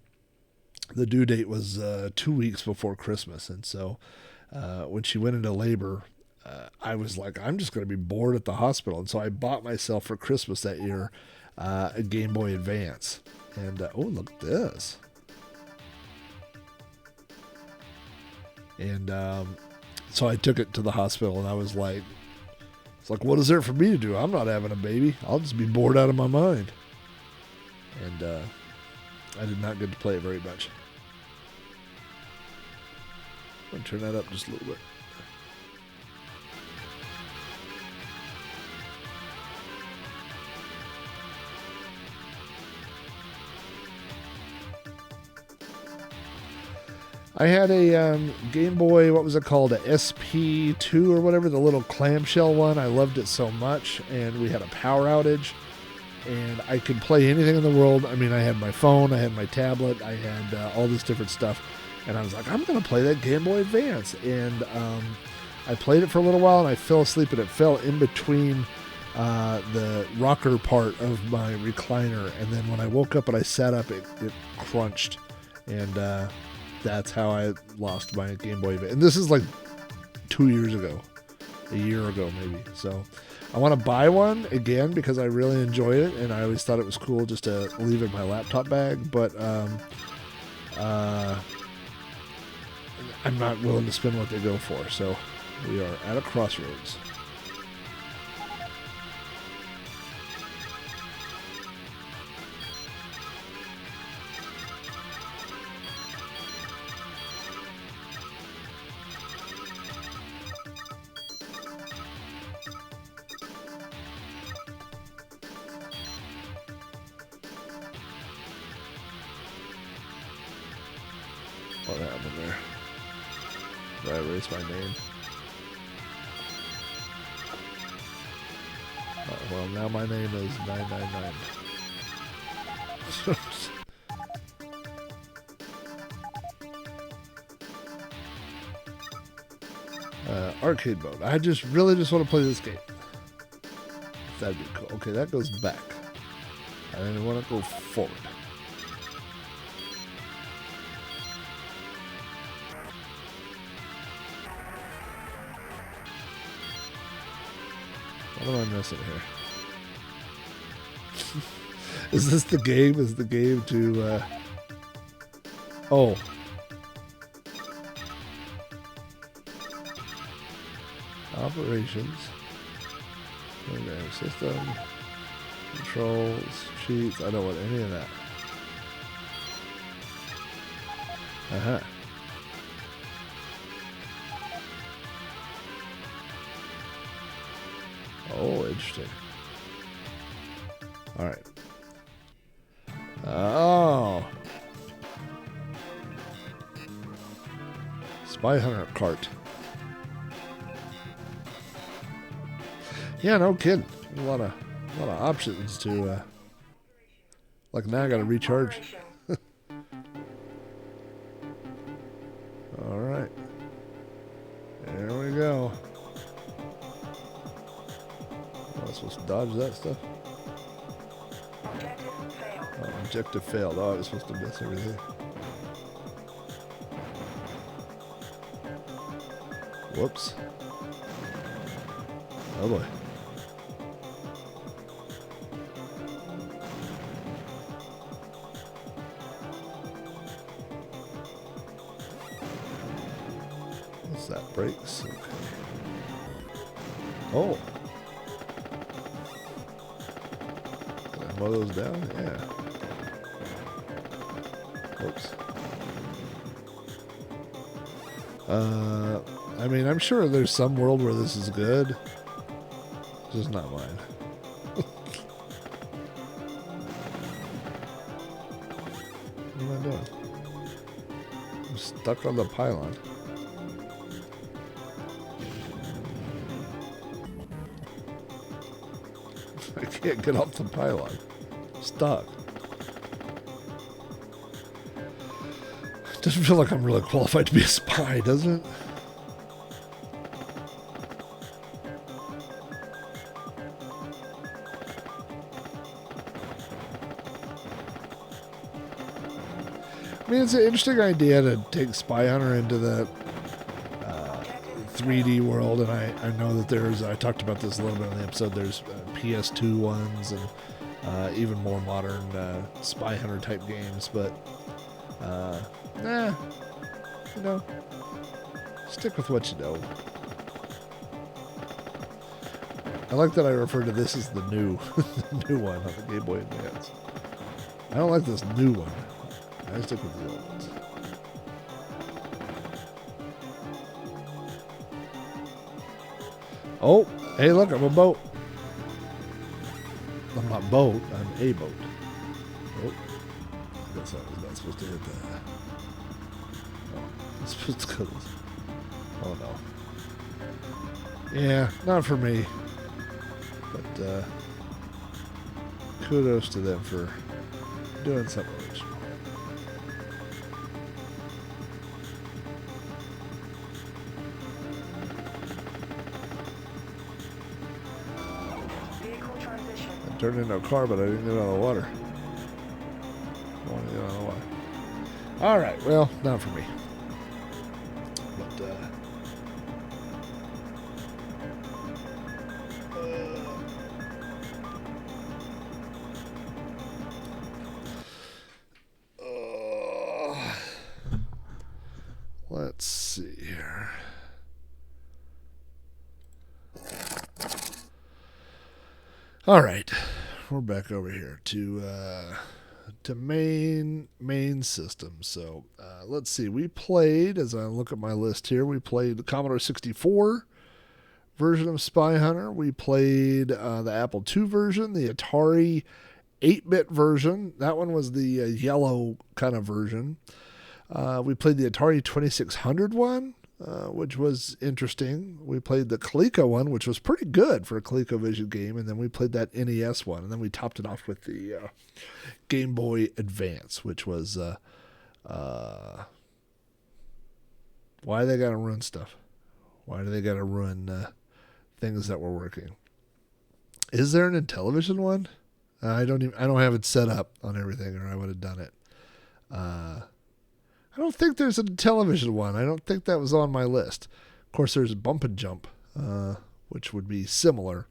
the due date was 2 weeks before Christmas, and so when she went into labor, I was like, I'm just going to be bored at the hospital, and so I bought myself for Christmas that year a Game Boy Advance, and oh, look at this, and so I took it to the hospital, and I was like, it's like, what is there for me to do? I'm not having a baby. I'll just be bored out of my mind. And I did not get to play it very much. I'm going to turn that up just a little bit. I had a Game Boy, what was it called? A SP2 or whatever, the little clamshell one. I loved it so much. And we had a power outage. And I could play anything in the world. I mean, I had my phone, I had my tablet, I had all this different stuff. And I was like, I'm going to play that Game Boy Advance. And I played it for a little while, and I fell asleep, and it fell in between the rocker part of my recliner. And then when I woke up and I sat up, it crunched. And that's how I lost my Game Boy Advance. And this is like 2 years ago, a year ago maybe. So I want to buy one again because I really enjoyed it, and I always thought it was cool just to leave it in my laptop bag. But I'm not willing to spend what they go for. So we are at a crossroads. What happened there? Did I erase my name? Oh, well, now my name is 999. Arcade mode. I really just want to play this game. That'd be cool. Okay, that goes back. I want to go forward. What am I missing here? Is this the game? Is the game to... Oh. Operations. Okay, system. Controls. Cheats. I don't want any of that. Uh-huh. Oh, interesting. All right. Oh. Spy Hunter cart. Yeah, no kidding. A lot of options to. Like now, I got to recharge. All right. There we go. I was supposed to dodge that stuff. Oh, objective failed. Oh, I was supposed to miss everything. Whoops. Oh boy. What's that? Brakes? Okay. Oh. Mow those down? Yeah. Oops. I mean, I'm sure there's some world where this is good. Just not mine. What am I doing? stuck on the pylon. I can't get off the pylon. Stuck. Doesn't feel like I'm really qualified to be a spy, doesn't it? I mean, it's an interesting idea to take Spy Hunter into the 3D world, and I know that I talked about this a little bit in the episode, there's PS2 ones and even more modern Spy Hunter type games, but stick with what you know. I like that I refer to this as the new one on the Game Boy Advance. I don't like this new one. I stick with the old ones. Oh, hey, look, I'm a boat. I'm not boat, I'm a boat. Oh, I guess I was not supposed to hit that. Oh, I'm supposed to go this. Oh, no. Yeah, not for me. But, kudos to them for doing something original. I turned into a car, but I didn't get out of the water. I want to get out of the water. All right, well, not for me. But, let's see here. All right, we're back over here to main system. So let's see. We played, as I look at my list here, we played the Commodore 64 version of Spy Hunter. We played the Apple II version, the Atari 8-bit version. That one was the yellow kind of version. We played the Atari 2600 one, which was interesting. We played the Coleco one, which was pretty good for a Colecovision game, and then we played that NES one, and then we topped it off with the Game Boy Advance, which was why they gotta ruin stuff? Why do they gotta ruin things that were working? Is there an Intellivision one? I don't have it set up on everything, or I would have done it. I don't think there's a television one. I don't think that was on my list. Of course, there's Bump and Jump, which would be similar.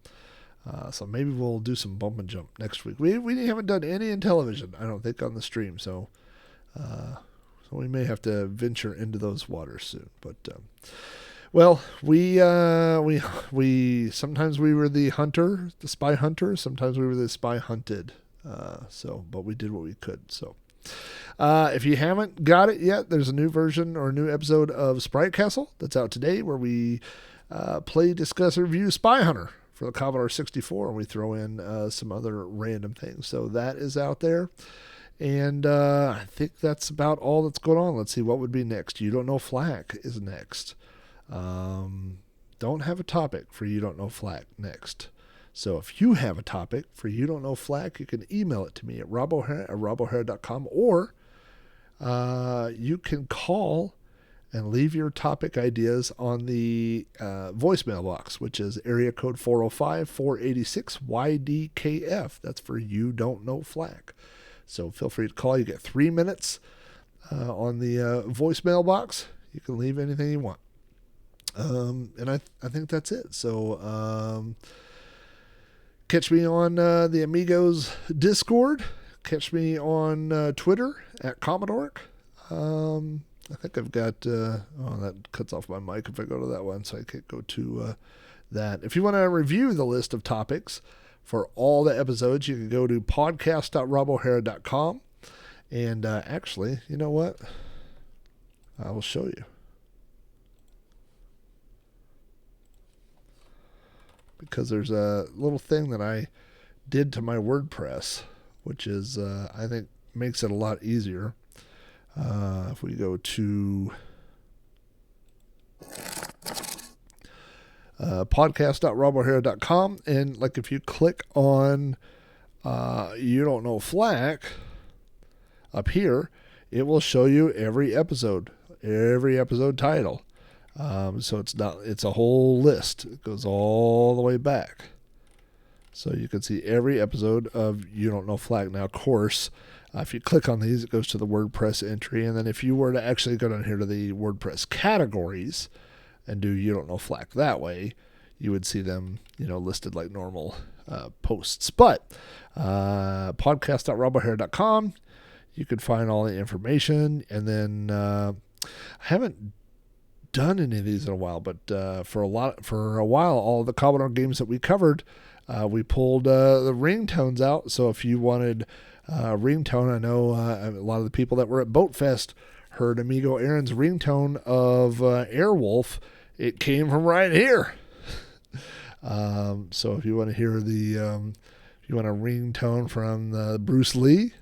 So maybe we'll do some Bump and Jump next week. We haven't done any in television, I don't think, on the stream. So we may have to venture into those waters soon. But well, we sometimes we were the hunter, the spy hunter. Sometimes we were the spy hunted. But we did what we could. So. If you haven't got it yet, there's a new version or a new episode of Sprite Castle that's out today where we play, discuss, review Spy Hunter for the Commodore 64, and we throw in some other random things. So that is out there. And I think that's about all that's going on. Let's see, what would be next? You Don't Know Flack is next. Don't have a topic for You Don't Know Flack next. So if you have a topic for You Don't Know Flack, you can email it to me at robohare@robohare.com, or you can call and leave your topic ideas on the voicemail box, which is area code 405-486-YDKF. That's for You Don't Know Flack. So feel free to call. You get 3 minutes on the voicemail box. You can leave anything you want. And I think that's it. So catch me on the Amigos Discord. Catch me on Twitter at Commodore. I think I've got, that cuts off my mic if I go to that one, so I can't go to that. If you want to review the list of topics for all the episodes, you can go to podcast.robohare.com. And actually, you know what? I will show you. Because there's a little thing that I did to my WordPress, which is, I think, makes it a lot easier. If we go to podcast.robohero.com, and like if you click on You Don't Know Flack up here, it will show you every episode title. So it's a whole list. It goes all the way back. So you can see every episode of You Don't Know Flack. Now, of course, if you click on these, it goes to the WordPress entry. And then if you were to actually go down here to the WordPress categories and do You Don't Know Flack that way, you would see them, listed like normal posts. But podcast.robohair.com, you could find all the information. And then I haven't done any of these in a while, but for a while, all the Commodore games that we covered, we pulled the ringtones out. So if you wanted ringtone, I know a lot of the people that were at Boat Fest heard Amigo Aaron's ringtone of Airwolf. It came from right here. So if you want to hear if you want a ringtone from Bruce Lee,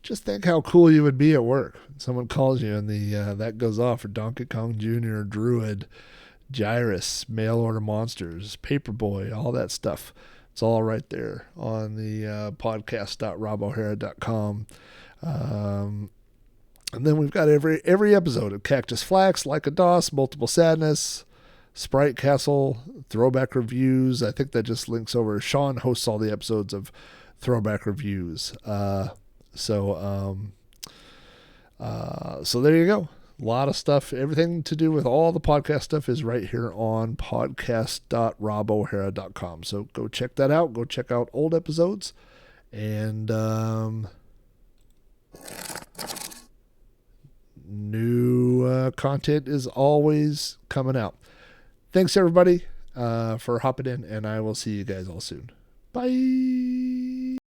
just think how cool you would be at work. Someone calls you and that goes off for Donkey Kong Jr., Druid, Gyrus, Mail Order Monsters, Paperboy, all that stuff. It's all right there on the podcast.robohera.com. And then we've got every episode of Cactus Flax, Like a DOS, Multiple Sadness, Sprite Castle, Throwback Reviews. I think that just links over. Sean hosts all the episodes of Throwback Reviews. So there you go. A lot of stuff. Everything to do with all the podcast stuff is right here on podcast.robohera.com. So go check that out. Go check out old episodes. And new content is always coming out. Thanks, everybody, for hopping in, and I will see you guys all soon. Bye.